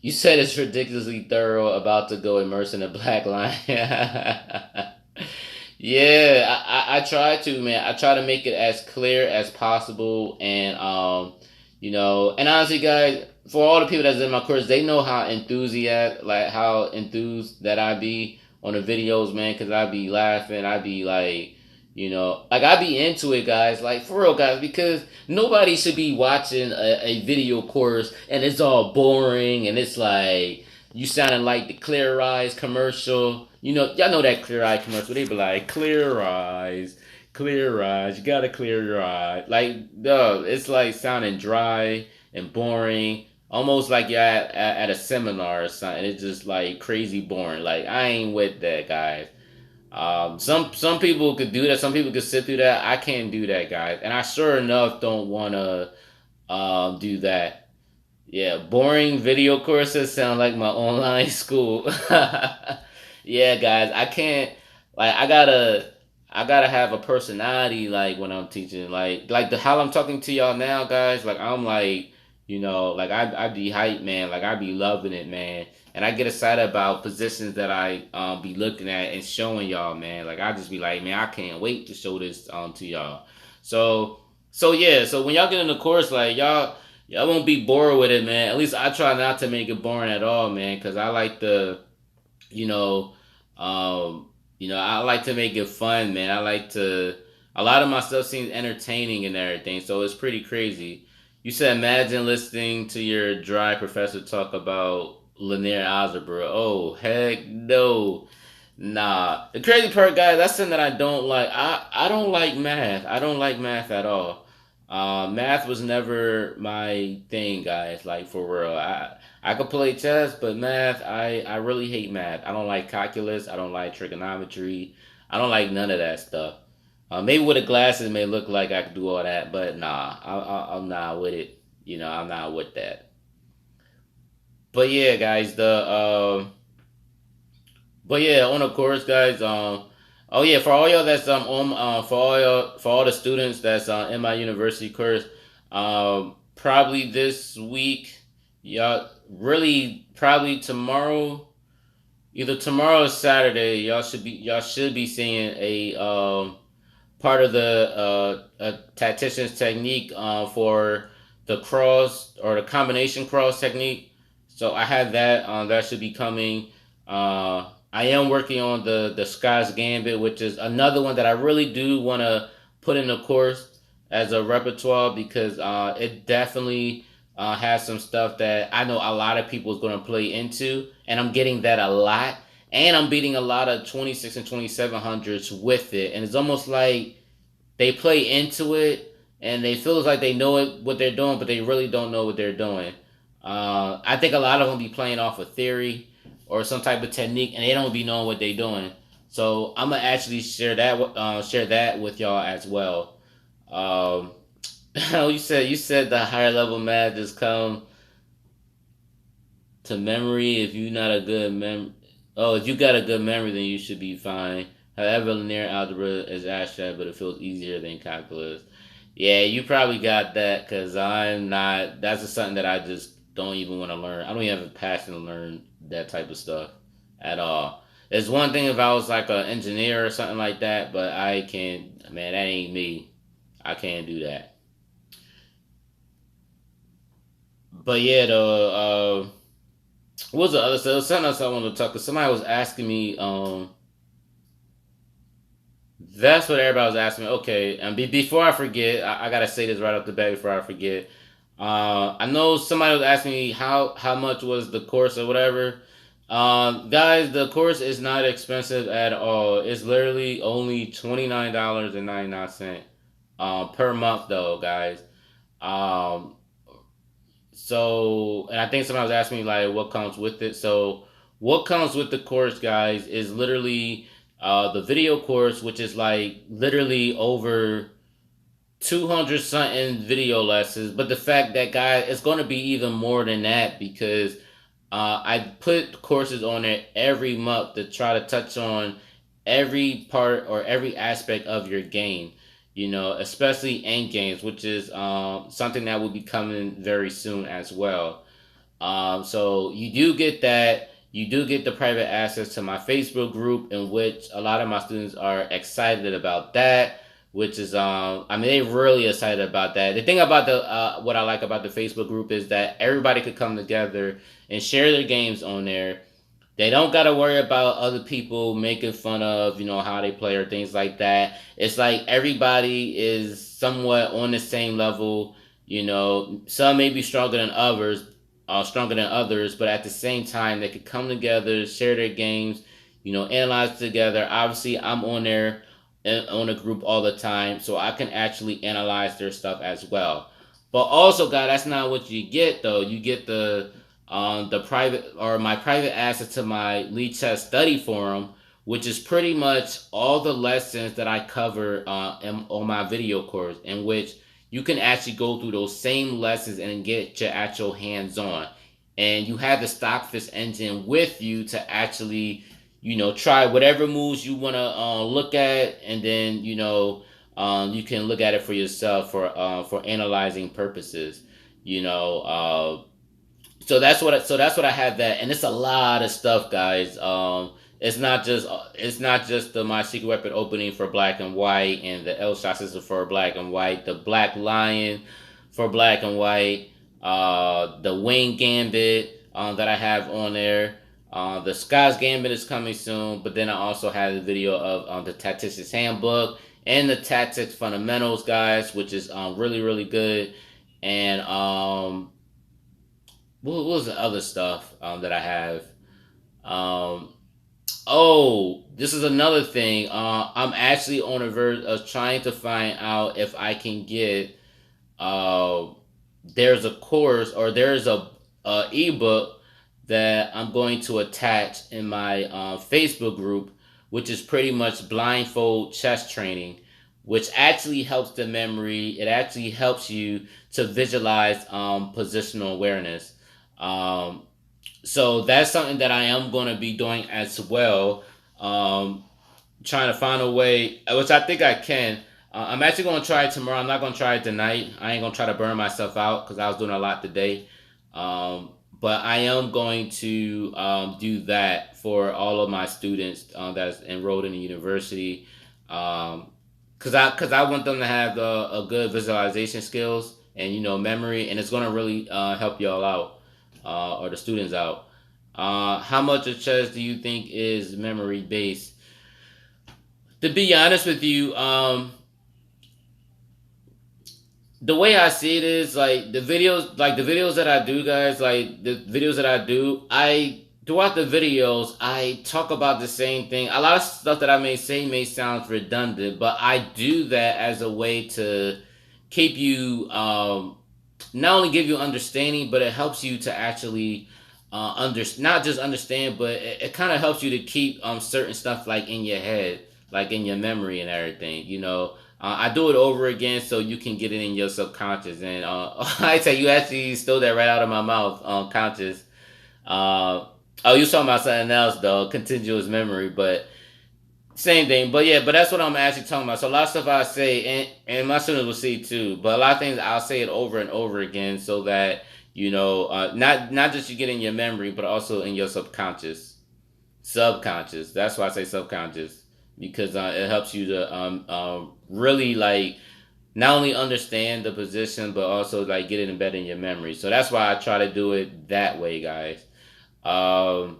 You said it's ridiculously thorough, about to go immerse in a black line. Yeah, I try to, man. I try to make it as clear as possible, and and honestly, guys, for all the people that's in my course, they know how how enthused that I be on the videos, man. Cause I be laughing, I be like, like I be into it, guys. Like for real, guys, because nobody should be watching a video course and it's all boring and it's like you sounding like the Clear Eyes commercial. Y'all know that Clear Eye commercial. They be like, clear eyes, you gotta clear your eye. Like, no, it's like sounding dry and boring. Almost like you're at a seminar or something. It's just like crazy boring. Like, I ain't with that, guys. Some people could do that. Some people could sit through that. I can't do that, guys. And I sure enough don't want to do that. Yeah, boring video courses sound like my online school. Yeah, guys, I can't. Like, I gotta have a personality. Like when I'm teaching, like the how I'm talking to y'all now, guys. Like I'm like, like I be hype, man. Like I be loving it, man. And I get excited about positions that I be looking at and showing y'all, man. Like I just be like, man, I can't wait to show this to y'all. So yeah. So when y'all get in the course, like y'all won't be bored with it, man. At least I try not to make it boring at all, man. Cause I like the you know, I like to make it fun, man. I like to. A lot of my stuff seems entertaining and everything, so it's pretty crazy. You said imagine listening to your dry professor talk about linear algebra. Oh heck no, nah. The crazy part, guys, that's something that I don't like. I don't like math. I don't like math at all. Math was never my thing, guys. Like for real, I could play chess, but math, I really hate math. I don't like calculus. I don't like trigonometry. I don't like none of that stuff. Maybe with the glasses, it may look like I could do all that, but nah, I'm not with it. I'm not with that. But yeah, guys, but yeah, on the course, guys. Oh yeah, for all y'all that's for all the students that's in my university course, probably this week, y'all really probably tomorrow, either tomorrow or Saturday, y'all should be seeing a part of the tactician's technique for the cross or the combination cross technique. So I have that. That should be coming. I am working on the Scott's Gambit, which is another one that I really do want to put in the course as a repertoire because it definitely has some stuff that I know a lot of people is going to play into, and I'm getting that a lot. And I'm beating a lot of 26 and 2700s with it, and it's almost like they play into it and they feel like they know what they're doing, but they really don't know what they're doing. I think a lot of them be playing off of theory or some type of technique, and they don't be knowing what they're doing. So I'm gonna actually share that with y'all as well. Um, you said the higher level math just come to memory if you not a good Oh, if you got a good memory, then you should be fine. However, linear algebra is abstract, but it feels easier than calculus. Yeah, you probably got that because I'm not. That's just something that I just don't even want to learn. I don't even have a passion to learn that type of stuff at all. It's one thing if I was like an engineer or something like that, but I can't. Man, that ain't me. I can't do that. But yeah, though. What was the other stuff? Something else I wanted to talk. Cause somebody was asking me. That's what everybody was asking me. Okay, and before I forget, I gotta say this right off the bat before I forget. I know somebody was asking me how much was the course or whatever. Guys, the course is not expensive at all. It's literally only $29.99 per month, though, guys. Um, and I think somebody was asking me like what comes with it. So what comes with the course, guys, is literally the video course, which is like literally over 200 something video lessons. But the fact that, guys, it's going to be even more than that because I put courses on it every month to try to touch on every part or every aspect of your game. Especially end games, which is something that will be coming very soon as well. So you do get that. You do get the private access to my Facebook group, in which a lot of my students are excited about that. Which is, they're really excited about that. The thing about what I like about the Facebook group is that everybody could come together and share their games on there. They don't got to worry about other people making fun of, how they play or things like that. It's like everybody is somewhat on the same level. Some may be stronger than others, but at the same time, they could come together, share their games, analyze together. Obviously, I'm on there on a group all the time, so I can actually analyze their stuff as well. But also, God, that's not what you get though. You get the private or my private access to my lead chess study forum, which is pretty much all the lessons that I cover on my video course, in which you can actually go through those same lessons and get your actual hands on. And you have the Stockfish engine with you to actually, try whatever moves you want to look at, and then you can look at it for yourself for analyzing purposes. You know, so that's what I had that, and it's a lot of stuff, guys. It's not just the My Secret Weapon opening for black and white, and the L shot system for black and white, the Black Lion for black and white, the Wing Gambit that I have on there. The Scott's Gambit is coming soon, but then I also have the video of the Tactician's Handbook and the Tactics Fundamentals, guys, which is really really good. And what was the other stuff that I have? Um, oh, this is another thing. I'm actually on the verge of trying to find out if I can get. Uh, there's a course, or there's a ebook that I'm going to attach in my Facebook group, which is pretty much blindfold chess training, which actually helps the memory. It actually helps you to visualize positional awareness. Um, so that's something that I am going to be doing as well. Um, Trying to find a way, which I think I can. I'm actually going to try it tomorrow. I'm not going to try it tonight. I ain't going to try to burn myself out because I was doing a lot today. But I am going to do that for all of my students that's enrolled in the university. Because I want them to have a good visualization skills and memory, and it's going to really help y'all out, or the students out. How much of chess do you think is memory based? To be honest with you, the way I see it is like the videos that I do, guys, like the videos that I do, I throughout the videos I talk about the same thing. A lot of stuff that I may say may sound redundant, but I do that as a way to keep you not only give you understanding, but it helps you to actually not just understand, but it kind of helps you to keep certain stuff like in your head, like in your memory and everything. I do it over again so you can get it in your subconscious. And I tell you, actually stole that right out of my mouth. Conscious. Oh, you talking about something else though? Continuous memory, but same thing. But yeah, but that's what I'm actually talking about. So a lot of stuff I say, and my students will see too. But a lot of things I'll say it over and over again so that not just you get in your memory, but also in your subconscious. Subconscious. That's why I say subconscious, because it helps you to really like not only understand the position, but also like get it embedded in your memory. So that's why I try to do it that way, guys. Um,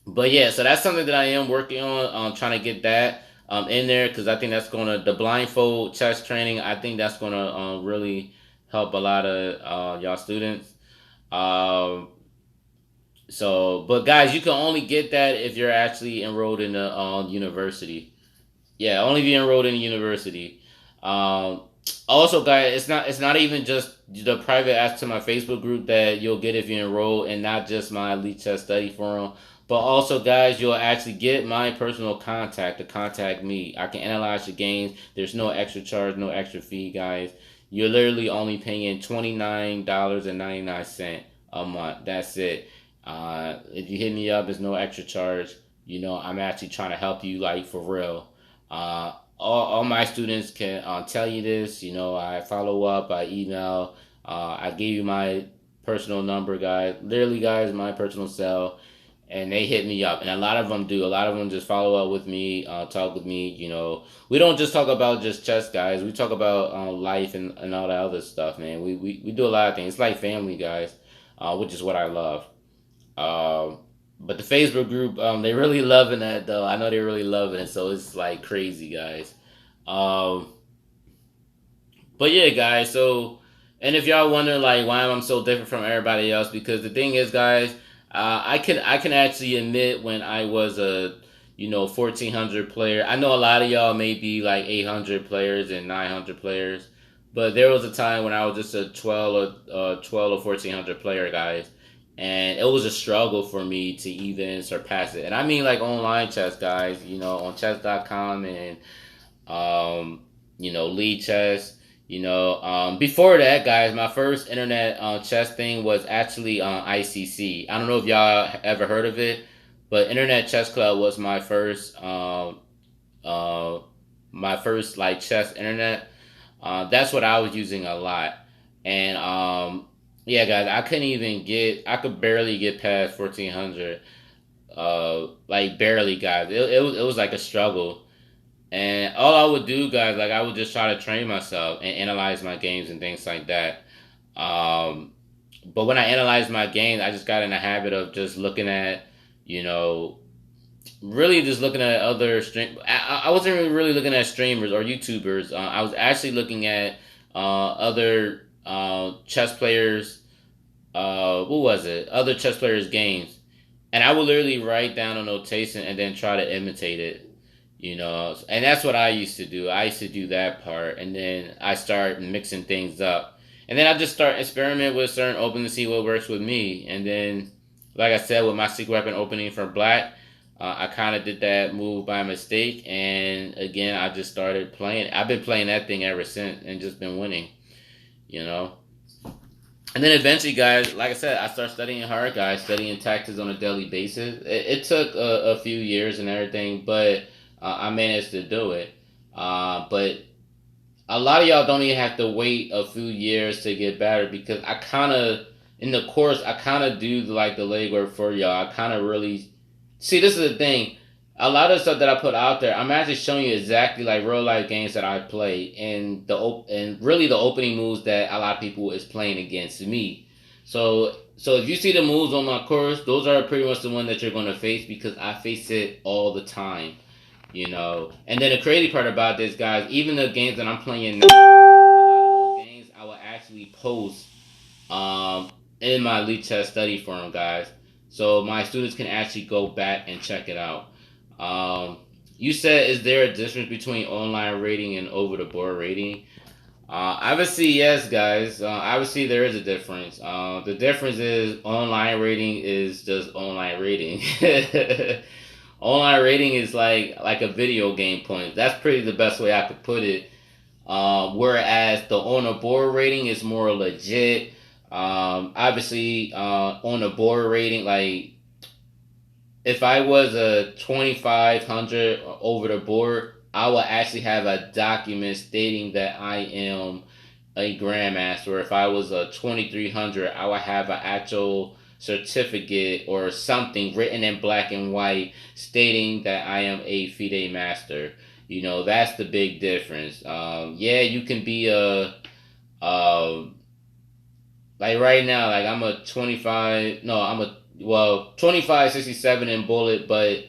but yeah, so that's something that I am working on. Trying to get that in there, because I think that's gonna the blindfold chess training. I think that's gonna really help a lot of y'all students. Um, but guys, you can only get that if you're actually enrolled in the university. Yeah, only if you're enrolled in the university. Um, Also, guys, it's not even just the private ask to my Facebook group that you'll get if you enroll, and not just my Elite Chess Study Forum, but also, guys, you'll actually get my personal contact to contact me. I can analyze your games. There's no extra charge, no extra fee, guys. You're literally only paying $29.99 a month. That's it. If you hit me up, there's no extra charge. I'm actually trying to help you, like, for real. All my students can tell you this. I follow up, I email, I give you my personal number, guys. Literally, guys, my personal cell, and they hit me up. And a lot of them do. A lot of them just follow up with me, talk with me. We don't just talk about just chess, guys. We talk about life and all that other stuff, man. We do a lot of things. It's like family, guys, which is what I love. Um, but the Facebook group, they really loving that though. I know they're really loving it, so it's like crazy, guys. Um, but yeah, guys. So, and if y'all wonder like why I'm so different from everybody else, because the thing is, guys, I can actually admit when I was a 1400 player. I know a lot of y'all may be like 800 players and 900 players, but there was a time when I was just a 12 or 1400 player, guys. and it was a struggle for me to even surpass it. And I mean like online chess, guys. You know, on chess.com and Lead Chess. Before that, guys, my first internet chess thing was actually on ICC. I don't know if y'all ever heard of it, but Internet Chess Club was uh, my first like chess internet. That's what I was using a lot, and yeah, guys, I could barely get past 1400. Like barely, guys. It was like a struggle. And all I would do, guys, like I would just try to train myself and analyze my games and things like that. Um, but when I analyzed my games, I just got in the habit of just looking at, you know, really just looking at other stream. I wasn't really looking at streamers or YouTubers. I was actually looking at other chess players. What was it? Other chess players' games, and I would literally write down a notation and then try to imitate it. And that's what I used to do. I used to do that part, and then I start mixing things up, and then I just start experiment with certain open to see what works with me. And then, like I said, with my secret weapon opening for black, I kind of did that move by mistake, and again, I just started playing. I've been playing that thing ever since, and just been winning. You know. And then eventually, guys, like I said, I started studying hard, guys, studying tactics on a daily basis. It took a few years and everything, but I managed to do it. But a lot of y'all don't even have to wait a few years to get better, because I kind of, in the course, I kind of do like the legwork for y'all. I kind of really, see, this is the thing. A lot of stuff that I put out there, I'm actually showing you exactly like real life games that I play, and and really the opening moves that a lot of people is playing against me. So if you see the moves on my course, those are pretty much the one that you're going to face, because I face it all the time. And then the crazy part about this, guys, even the games that I'm playing now, a lot of those games I will actually post in my Elite Chess study forum, guys, so my students can actually go back and check it out. You said, is there a difference between online rating and over the board rating? Obviously, yes, guys. Obviously, there is a difference. The difference is online rating is just online rating. Online rating is like a video game point. That's pretty the best way I could put it. Whereas the on the board rating is more legit. Obviously, on the board rating, like if I was a 2500 over the board, I will actually have a document stating that I am a grandmaster. If I was a 2300, I would have an actual certificate or something written in black and white stating that I am a FIDE master. That's the big difference. Yeah, you can be like right now, like I'm a 25, no, I'm a, well, 2567 in bullet, but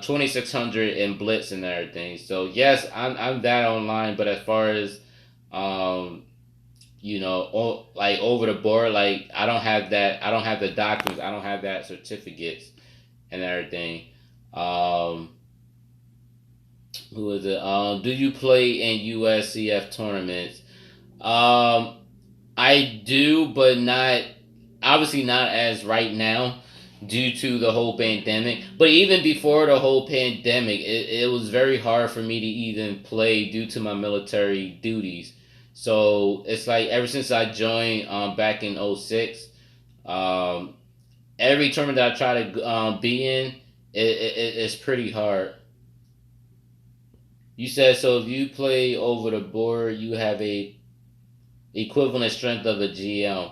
2600 in blitz and everything. So yes, I'm that online, but as far as like over the board, like I don't have that. I don't have the documents. I don't have that certificates and everything. Who is it? Do you play in USCF tournaments? I do, but not, obviously not as right now due to the whole pandemic. But even before the whole pandemic, it was very hard for me to even play due to my military duties. So it's like ever since I joined back in '06, every tournament that I try to be in, it's pretty hard. You said, so if you play over the board, you have a equivalent strength of a GM.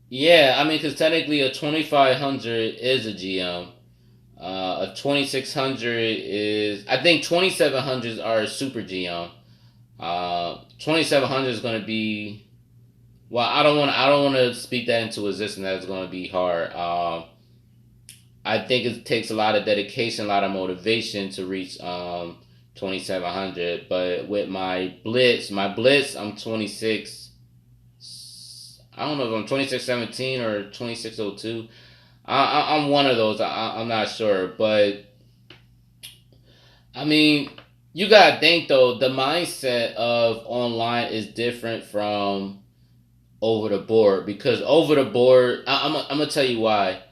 Yeah, I mean, because technically a 2500 is a GM. A 2600 is, I think 2700s are a super GM. 2700 is going to be, well, I don't want to speak that into existence. That's going to be hard. I think it takes a lot of dedication, a lot of motivation to reach 2700. But with my blitz, I'm 26. I don't know if I'm 2617 or 2602. I'm one of those. I'm not sure, but I mean, you gotta think though. The mindset of online is different from over the board, because over the board, I'm gonna tell you why.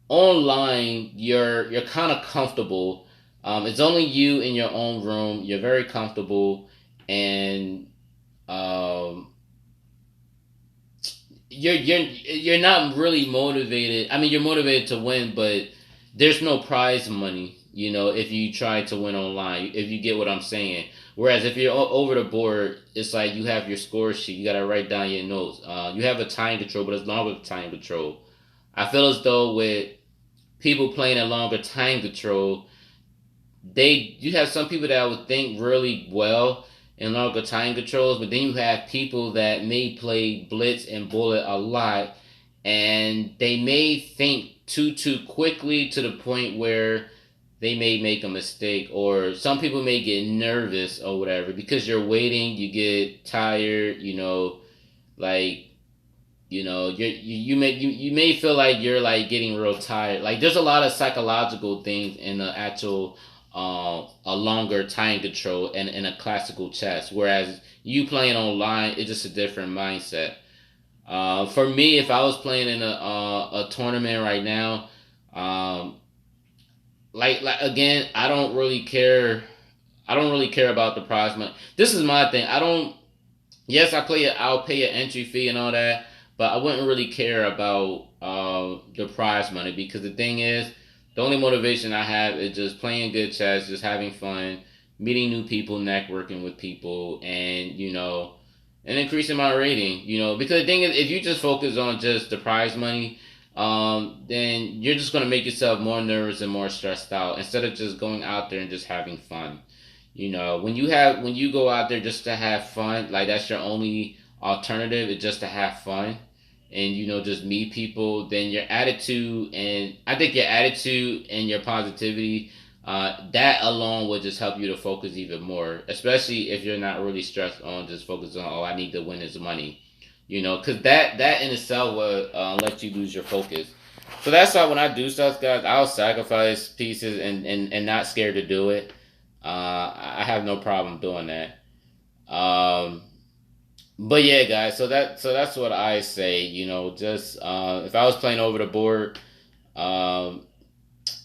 Online, you're kind of comfortable. It's only you in your own room. You're very comfortable, and um, you're not really motivated. I mean, you're motivated to win, but there's no prize money. You know, if you try to win online, if you get what I'm saying. Whereas if you're over the board, it's like you have your score sheet. You gotta write down your notes. You have a time control, but it's longer time control. I feel as though with people playing a longer time control, you have some people that would think really well in longer time controls, but then you have people that may play blitz and bullet a lot, and they may think too quickly to the point where they may make a mistake, or some people may get nervous or whatever because you're waiting. You get tired, like you may feel like you're like getting real tired. Like there's a lot of psychological things in the actual a longer time control and in a classical chess. Whereas you playing online, it's just a different mindset. For me, if I was playing in a tournament right now, um, like again, I don't really care. I don't really care about the prize money. This is my thing. I don't. Yes, I'll pay an entry fee and all that, but I wouldn't really care about the prize money, because the thing is, the only motivation I have is just playing good chess, just having fun, meeting new people, networking with people, and and increasing my rating. Because the thing is, if you just focus on just the prize money, then you're just gonna make yourself more nervous and more stressed out instead of just going out there and just having fun. When you go out there just to have fun, like that's your only alternative, is just to have fun and just meet people, then your attitude, and I think your attitude and your positivity, that alone would just help you to focus even more, especially if you're not really stressed on just focus on, oh, I need to win this money, because that in itself will let you lose your focus. So that's why when I do stuff, guys, I'll sacrifice pieces and not scared to do it. I have no problem doing that. Um, but yeah, guys. So that's what I say. Just if I was playing over the board, um,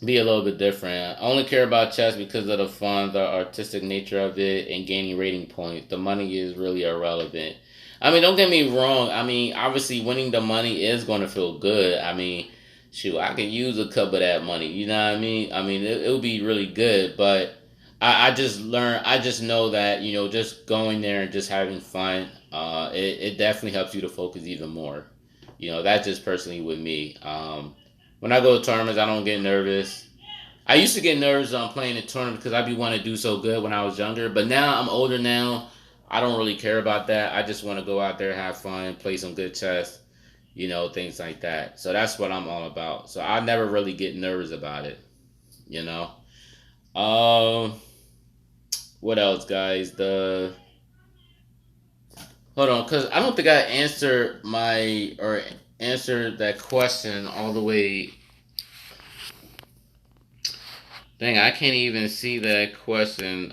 be a little bit different. I only care about chess because of the fun, the artistic nature of it, and gaining rating points. The money is really irrelevant. I mean, don't get me wrong. I mean, obviously, winning the money is going to feel good. I mean, shoot, I could use a cup of that money. You know what I mean? I mean, it'll be really good, but I just learned. I just know that just going there and just having fun, it definitely helps you to focus even more. That's just personally with me. When I go to tournaments, I don't get nervous. I used to get nervous on playing in tournaments because I'd be wanting to do so good when I was younger. But now I'm older now. I don't really care about that. I just want to go out there, have fun, play some good chess, things like that. So that's what I'm all about. So I never really get nervous about it, you know. Um, what else, guys? The Hold on, because I don't think I answered that question all the way. Dang, I can't even see that question.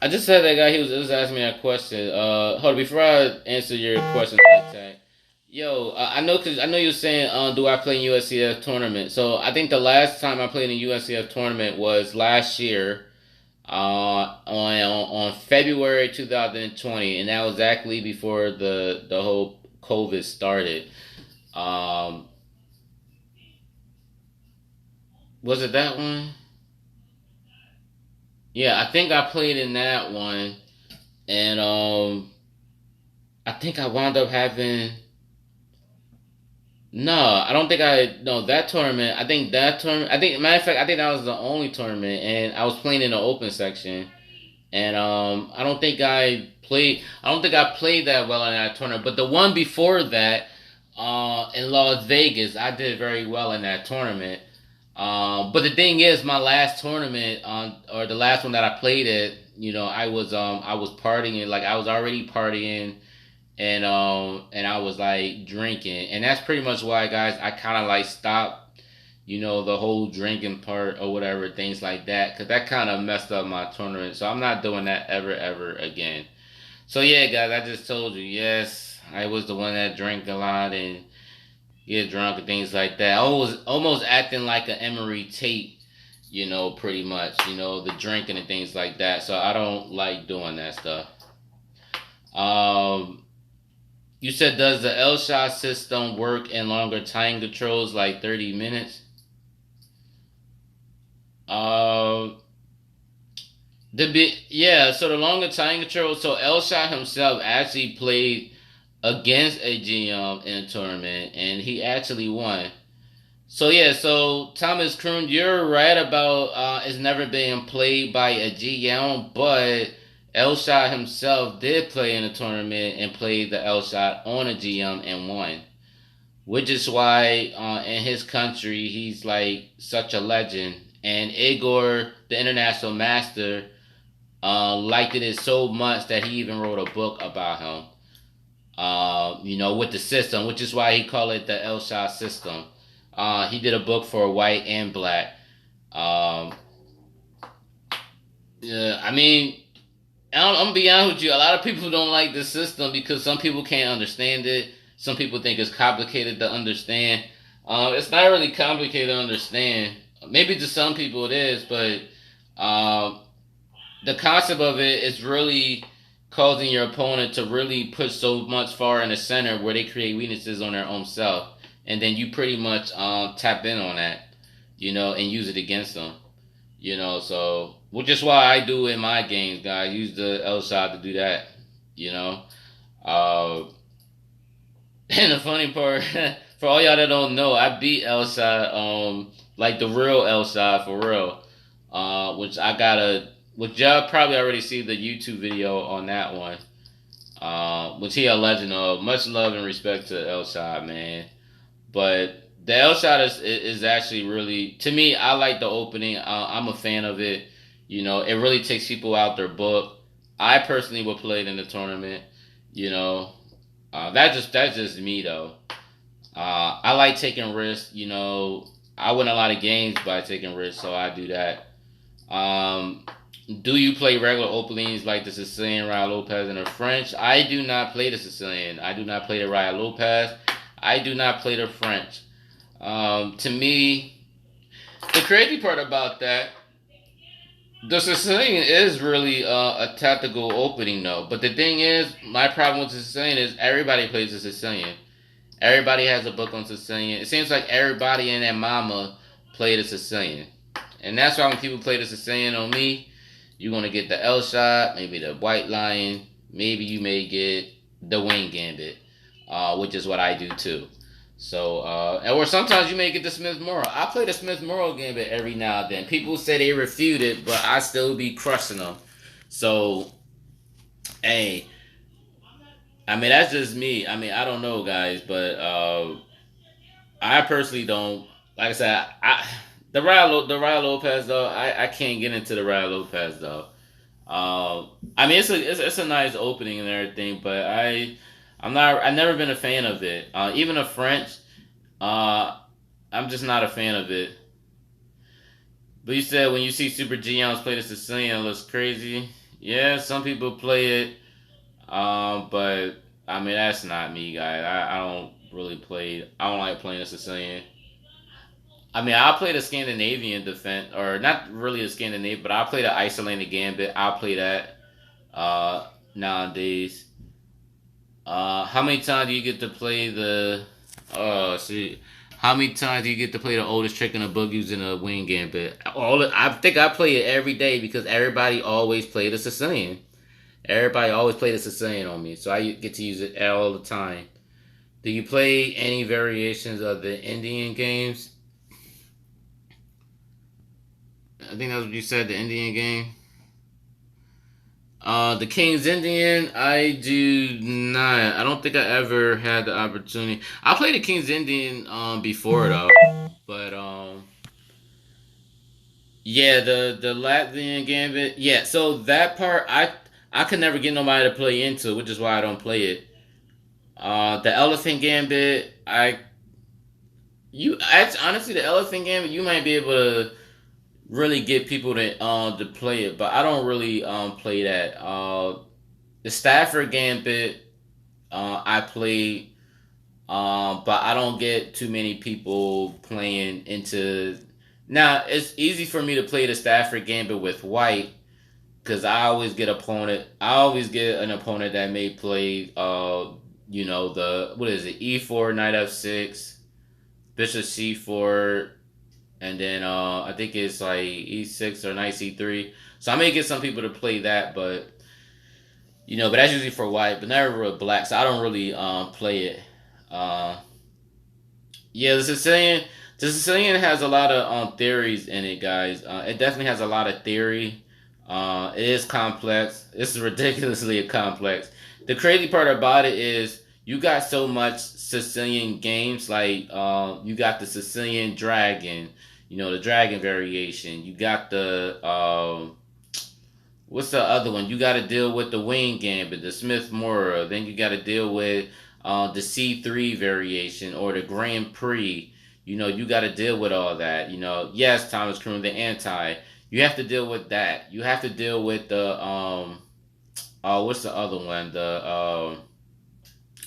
I just said that guy. He was asking me that question. Hold on, before I answer your question, yo, I know you're saying, do I play in USCF tournament? So I think the last time I played in USCF tournament was last year, on February 2020, and that was exactly before the whole COVID started. Um, was it that one? Yeah, I think I played in that one, and I think I wound up having. No, I don't think I no that tournament. I think that tournament. I think matter of fact, I think that was the only tournament, and I was playing in the open section, and I don't think I played. I don't think I played that well in that tournament. But the one before that, in Las Vegas, I did very well in that tournament. But the thing is, my last tournament, or the last one that I played at, I was partying, like I was already partying, and I was like drinking, and that's pretty much why, guys, I kind of like stopped, the whole drinking part or whatever, things like that, because that kind of messed up my tournament. So I'm not doing that ever again. So yeah, guys, I just told you. Yes, I was the one that drank a lot and get drunk and things like that. I was almost acting like an Emery Tate, pretty much, the drinking and things like that. So I don't like doing that stuff. Um, you said, does the L shot system work in longer time controls, like 30 minutes? Uh, yeah. So the longer time control. So L shot himself actually played against a GM in a tournament, and he actually won. So yeah, so Thomas Kroon, you're right about it's never been played by a GM, but Elshot himself did play in a tournament and played the Elshot on a GM and won, which is why in his country he's like such a legend. And Igor, the international master, liked it so much that he even wrote a book about him. With the system, which is why he called it the Elshot system. He did a book for white and black. Yeah, I mean, I'm gonna be honest with you. A lot of people don't like the system because some people can't understand it. Some people think it's complicated to understand. It's not really complicated to understand. Maybe to some people it is, but the concept of it is really causing your opponent to really push so much far in the center where they create weaknesses on their own self. And then you pretty much tap in on that, and use it against them, so, which is why I do in my games, guys. Use the L shot to do that, and the funny part, for all y'all that don't know, I beat L shot, like the real L shot for real, which y'all probably already see the YouTube video on that one, which he a legend of. Much love and respect to L shot, man. But the L shot is actually really, to me, I like the opening. I'm a fan of it. It really takes people out their book. I personally would play it in the tournament. That's just me though. I like taking risks. I win a lot of games by taking risks, so I do that. Do you play regular openings like the Sicilian, Raya Lopez, and the French? I do not play the Sicilian. I do not play the Raya Lopez. I do not play the French. To me, the crazy part about that, the Sicilian is really a tactical opening, though. But the thing is, my problem with the Sicilian is everybody plays the Sicilian. Everybody has a book on Sicilian. It seems like everybody and their mama play the Sicilian. And that's why when people play the Sicilian on me, you're going to get the L shot, maybe the White Lion, maybe you may get the Wing Gambit. Which is what I do too. So, or sometimes you may get the Smith Morrow. I play the Smith Morrow Gambit every now and then. People say they refute it, but I still be crushing them. So, hey, I mean, that's just me. I mean, I don't know, guys, but I personally don't. Like I said, the Raya Lopez though, I can't get into the Raya Lopez though. I mean, it's a nice opening and everything, but I've never been a fan of it. Even the French, I'm just not a fan of it. But you said when you see Super Giants play the Sicilian, it looks crazy. Yeah, some people play it. But I mean, that's not me, guys. I don't really play. I don't like playing the Sicilian. I mean, I'll play the Scandinavian defense, or not really the Scandinavian, but I'll play the Icelandic Gambit. I'll play that nowadays. How many times do you get to play the? How many times do you get to play the oldest trick in the book using a Wing Gambit? I think I play it every day because everybody always play the Sicilian. Everybody always play the Sicilian on me, so I get to use it all the time. Do you play any variations of the Indian games? I think that's what you said, the Indian game. The King's Indian, I do not. I don't think I ever had the opportunity. I played the King's Indian before though, but yeah, the Latvian Gambit, yeah. So that part, I could never get nobody to play into, which is why I don't play it. The Elephant Gambit, honestly, the Elephant Gambit, you might be able to really get people to play it, but I don't really play that. the Stafford Gambit, I played, but I don't get too many people playing into. Now it's easy for me to play the Stafford Gambit with white because I always get an opponent that may play, the what is it, E4, Knight F6, Bishop C4, and then I think it's like E6 or Knight C3. So I may get some people to play that, but but that's usually for white, but never with black. So I don't really play it. Uh, yeah, the Sicilian has a lot of theories in it, guys. It definitely has a lot of theory. It is complex. It's ridiculously complex. The crazy part about it is you got so much Sicilian games. Like you got the Sicilian Dragon, the Dragon Variation. You got the what's the other one? You got to deal with the Wing Gambit, the Smith Mora. Then you got to deal with the C3 variation or the Grand Prix. You got to deal with all that. Yes, Thomas Croom, the anti. You have to deal with that. You have to deal with the what's the other one? The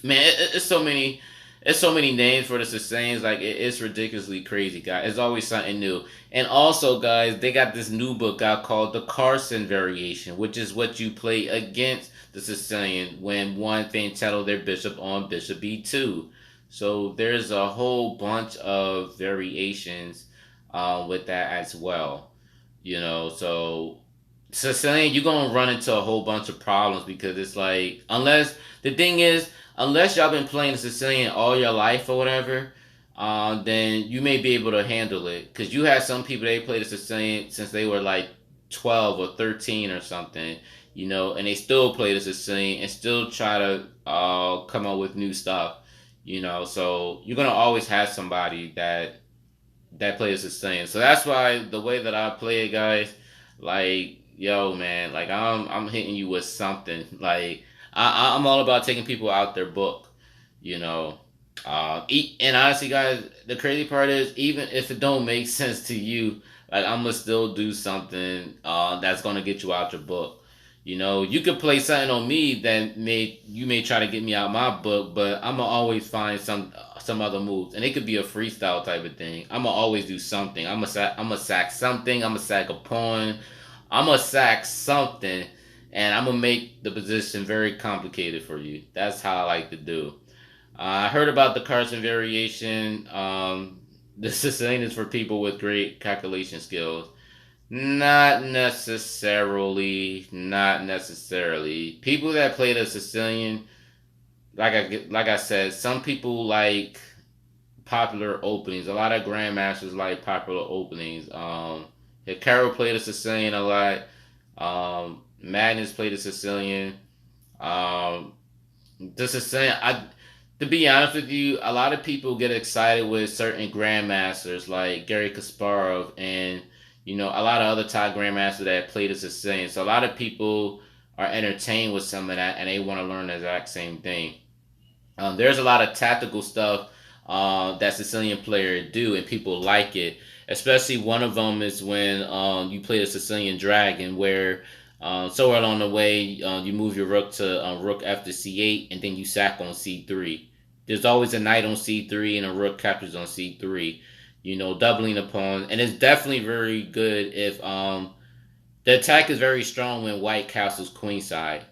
man, it's so many. It's so many names for the Sicilians. Like it's ridiculously crazy, guys. It's always something new. And also, guys, they got this new book out called the Carson Variation, which is what you play against the Sicilian when one thing settle their bishop on bishop b2. So there's a whole bunch of variations with that as well. So Sicilian, you're gonna run into a whole bunch of problems because it's like unless y'all been playing Sicilian all your life or whatever, then you may be able to handle it. Because you had some people they played the Sicilian since they were like 12 or 13 or something, and they still play the Sicilian and still try to come up with new stuff, So you're gonna always have somebody that plays Sicilian. So that's why the way that I play it, guys, like yo, man, like I'm hitting you with something like. I'm all about taking people out their book, you know. And honestly, guys, the crazy part is even if it don't make sense to you, like I'm gonna still do something that's gonna get you out your book. You could play something on me that may try to get me out my book, but I'm gonna always find some other moves, and it could be a freestyle type of thing. I'm gonna always do something. I'm gonna sack something. I'm gonna sack a pawn. I'm gonna sack something, and I'm gonna make the position very complicated for you. That's how I like to do. I heard about the Carson variation. The Sicilian is for people with great calculation skills. Not necessarily. Not necessarily. People that play the Sicilian, like I said, some people like popular openings. A lot of grandmasters like popular openings. Hikaru played the Sicilian a lot. Magnus played the Sicilian. Um, the Sicilian. To be honest with you, a lot of people get excited with certain grandmasters like Gary Kasparov and a lot of other top grandmasters that play the Sicilian. So a lot of people are entertained with some of that and they want to learn the exact same thing. There's a lot of tactical stuff that Sicilian players do, and people like it. Especially one of them is when you play the Sicilian Dragon, where somewhere along the way you move your rook to rook after c8, and then you sack on c3. There's always a knight on c3 and a rook captures on c3. Doubling the pawn, and it's definitely very good if the attack is very strong when white castles queenside.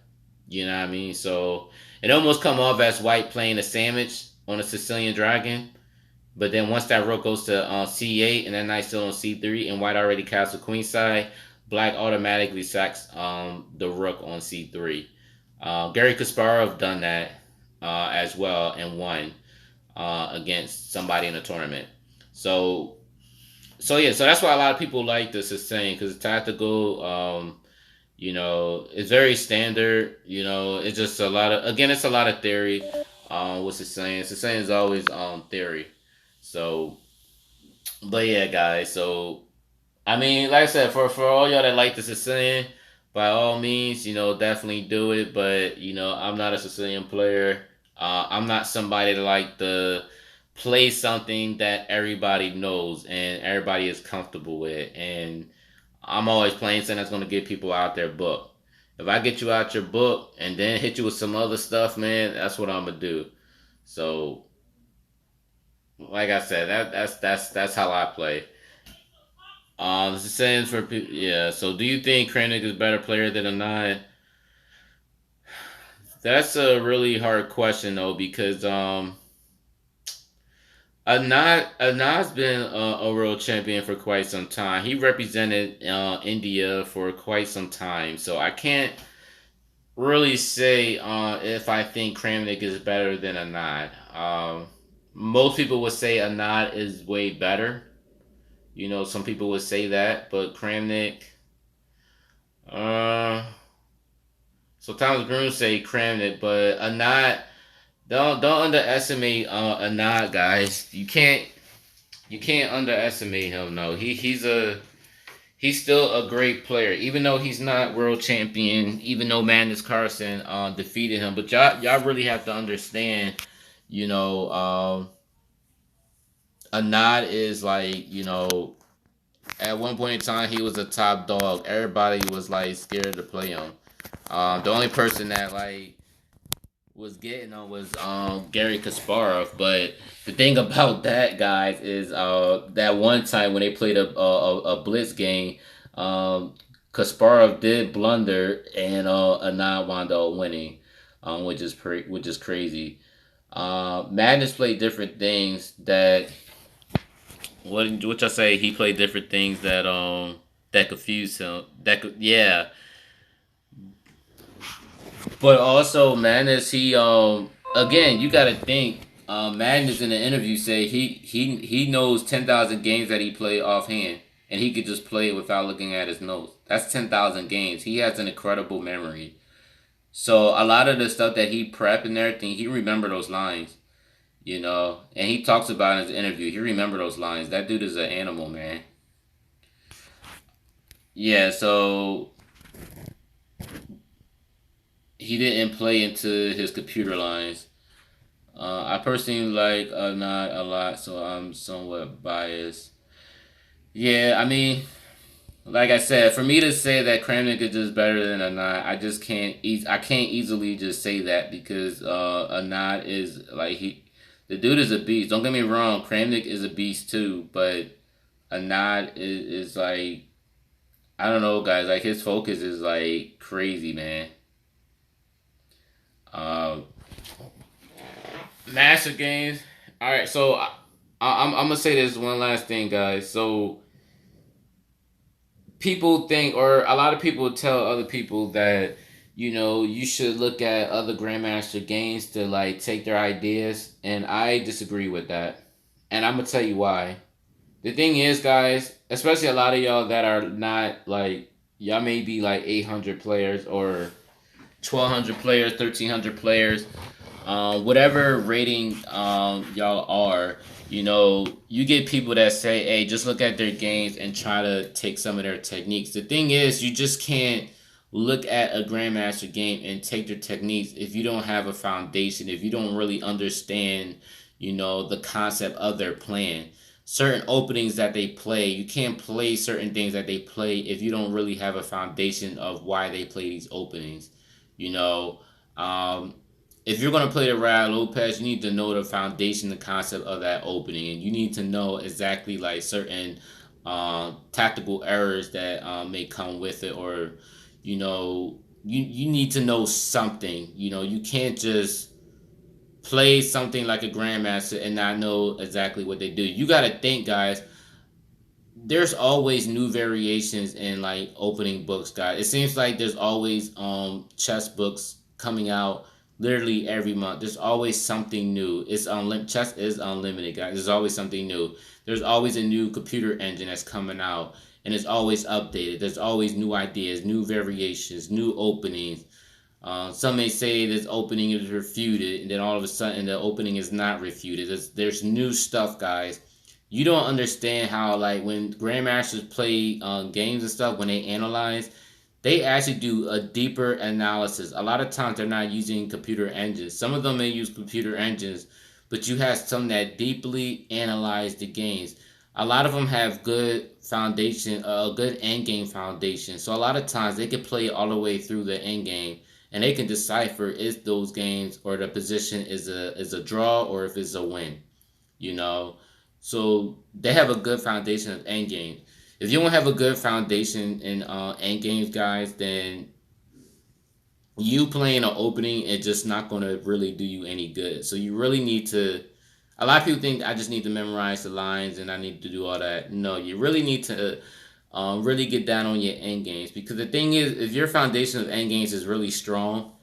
You know what I mean? So it almost come off as white playing a sandwich on a Sicilian Dragon. But then once that rook goes to c8 and that knight's still on c3 and white already castled queenside, black automatically sacks the rook on c3. Gary Kasparov done that as well and won against somebody in a tournament. So yeah, so that's why a lot of people like the Sicilian because it's tactical. It's very standard. It's just a lot of it's a lot of theory. What's it saying? It's saying is always theory. So, but yeah, guys. So, I mean, like I said, for all y'all that like the Sicilian, by all means, definitely do it. But I'm not a Sicilian player. I'm not somebody that like to play something that everybody knows and everybody is comfortable with. And I'm always playing something that's going to get people out their book. If I get you out your book and then hit you with some other stuff, man, that's what I'm gonna do. So, like I said, that's how I play. This is saying for people, yeah. So, do you think Kramnik is a better player than a nine? That's a really hard question though, because Anad's been a world champion for quite some time. He represented India for quite some time, so I can't really say if I think Kramnik is better than Anad. Most people would say Anad is way better. You know, some people would say that, but Kramnik. Uh, so Thomas Groom say Kramnik, but Anad. Don't underestimate Anad, guys. You can't underestimate him. No, he's still a great player, even though he's not world champion. Even though Magnus Carlsen defeated him, but y'all really have to understand. You know, Anad is like, at one point in time he was a top dog. Everybody was like scared to play him. The only person that like was getting on was Gary Kasparov. But the thing about that, guys, is that one time when they played a blitz game, Kasparov did blunder and Anand wound up winning, which is crazy. Madness played different things that what I say he played different things that confused him. That could yeah. But also Madness, he again, you gotta think. Madness in the interview say he knows 10,000 games that he played offhand, and he could just play it without looking at his notes. That's 10,000 games. He has an incredible memory. So a lot of the stuff that he prepped and everything, he remember those lines, and he talks about in his interview. He remember those lines. That dude is an animal, man. Yeah, so he didn't play into his computer lines. I personally like not a lot, so I'm somewhat biased. Yeah, I mean, like I said, for me to say that Kramnik is just better than Anat, I just can't. I can't easily just say that because Anat is like the dude is a beast. Don't get me wrong, Kramnik is a beast too, but Anat is like I don't know, guys. Like his focus is like crazy, man. Um, Master games. All right, so I'm gonna say this one last thing, guys. So people think, or a lot of people tell other people that you should look at other grandmaster games to like take their ideas, and I disagree with that. And I'm gonna tell you why. The thing is, guys, especially a lot of y'all that are not like y'all may be like 800 players or 1,200 players, 1,300 players, whatever rating y'all are, you get people that say, hey, just look at their games and try to take some of their techniques. The thing is, you just can't look at a Grandmaster game and take their techniques if you don't have a foundation, if you don't really understand, the concept of their plan. Certain openings that they play, you can't play certain things that they play if you don't really have a foundation of why they play these openings. You know, um, if you're going to play the Raul Lopez, you need to know the foundation, the concept of that opening, and you need to know exactly like certain tactical errors that may come with it, or you need to know something. You can't just play something like a grandmaster and not know exactly what they do. You got to think, guys. There's always new variations in like opening books, guys. It seems like there's always chess books coming out literally every month. There's always something new. It's unlimited. Chess is unlimited, guys. There's always something new. There's always a new computer engine that's coming out, and it's always updated. There's always new ideas, new variations, new openings. Some may say this opening is refuted, and then all of a sudden the opening is not refuted. There's new stuff, guys. You don't understand how, like, when grandmasters play games and stuff, when they analyze, they actually do a deeper analysis. A lot of times they're not using computer engines. Some of them may use computer engines, but you have some that deeply analyze the games. a lot of them have good foundation, a good end game foundation. So a lot of times they can play all the way through the end game, and they can decipher if those games or the position is a draw or if it's a win. You know, so they have a good foundation of end games. If you don't have a good foundation in end games, guys, then you playing an opening is just not going to really do you any good. So you really need to. A lot of people think I just need to memorize the lines and I need to do all that. No, you really need to really get down on your end games, because the thing is, if your foundation of end games is really strong,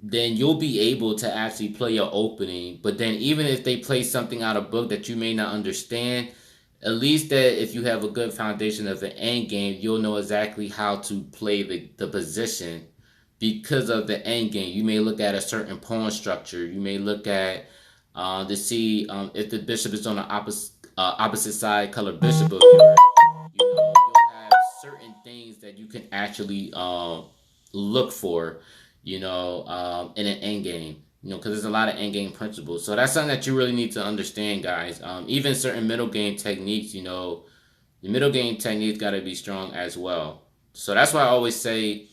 then you'll be able to actually play your opening. But then even if they play something out of book that you may not understand, at least that if you have a good foundation of an end game, you'll know exactly how to play the position because of the end game. You may look at a certain pawn structure. You may look at to see if the bishop is on the opposite side color bishop of yours. You know, you'll have certain things that you can actually look for, in an end game. Because there's a lot of end game principles. So that's something that you really need to understand, guys. Even certain middle game techniques, the middle game techniques got to be strong as well. So that's why I always say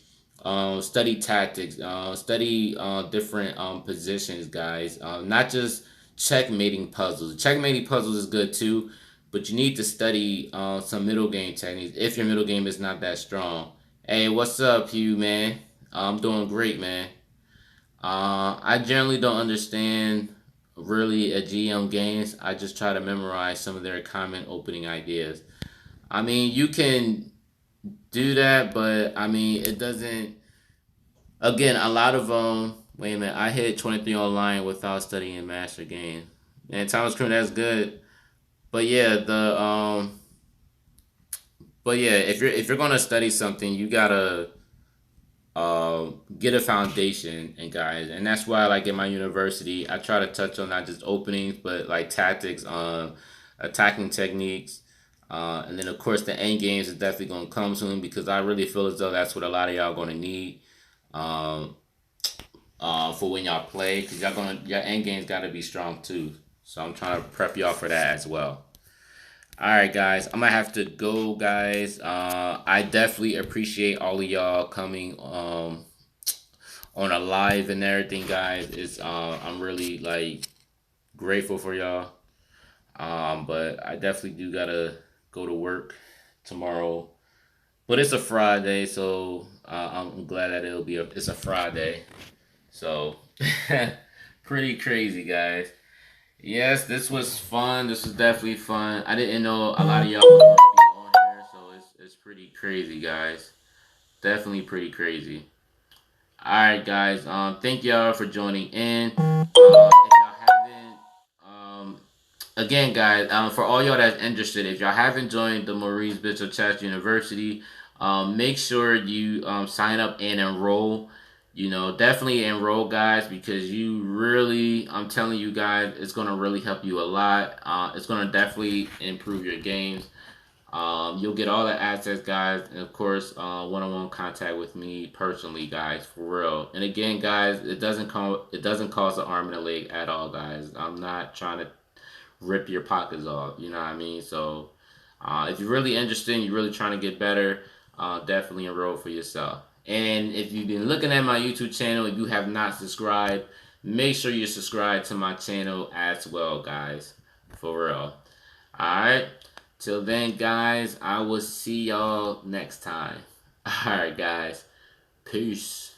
study tactics, study different positions, guys. Not just checkmating puzzles. Checkmating puzzles is good too, but you need to study some middle game techniques if your middle game is not that strong. Hey, what's up, Hugh, man? I'm doing great, man. I generally don't understand really a GM games. I just try to memorize some of their common opening ideas. I mean, you can do that, but I mean, it doesn't. Again, a lot of Wait a minute, I hit 23 online without studying master game. And Thomas Crew, that's good. But yeah, if you're gonna study something, you gotta get a foundation, and guys, and that's why, like in my university, I try to touch on not just openings, but like tactics, attacking techniques, and then of course the end games is definitely gonna come soon, because I really feel as though that's what a lot of y'all gonna need. Um, for when y'all play, because your end game's got to be strong too. So I'm trying to prep y'all for that as well. All right, guys, I'm gonna have to go, guys. I definitely appreciate all of y'all coming on a live and everything, guys. It's I'm really like grateful for y'all. But I definitely do gotta go to work tomorrow. But it's a Friday, so I'm glad that it's a Friday. So, pretty crazy, guys. Yes, this was fun. This was definitely fun. I didn't know a lot of y'all was gonna be on here, so it's pretty crazy, guys. Definitely pretty crazy. All right, guys. Thank y'all for joining in. If y'all haven't, again, guys, for all y'all that's interested, if y'all haven't joined the Maurice Bishop Chess University, make sure you sign up and enroll. Definitely enroll, guys, because I'm telling you guys, it's going to really help you a lot. It's going to definitely improve your games. You'll get all the access, guys, and of course, one-on-one contact with me personally, guys, for real. And again, guys, it doesn't cost an arm and a leg at all, guys. I'm not trying to rip your pockets off, you know what I mean? So, if you're really interested and you're really trying to get better, definitely enroll for yourself. And if you've been looking at my YouTube channel and you have not subscribed, make sure you subscribe to my channel as well, guys. For real. Alright? Till then, guys, I will see y'all next time. Alright, guys. Peace.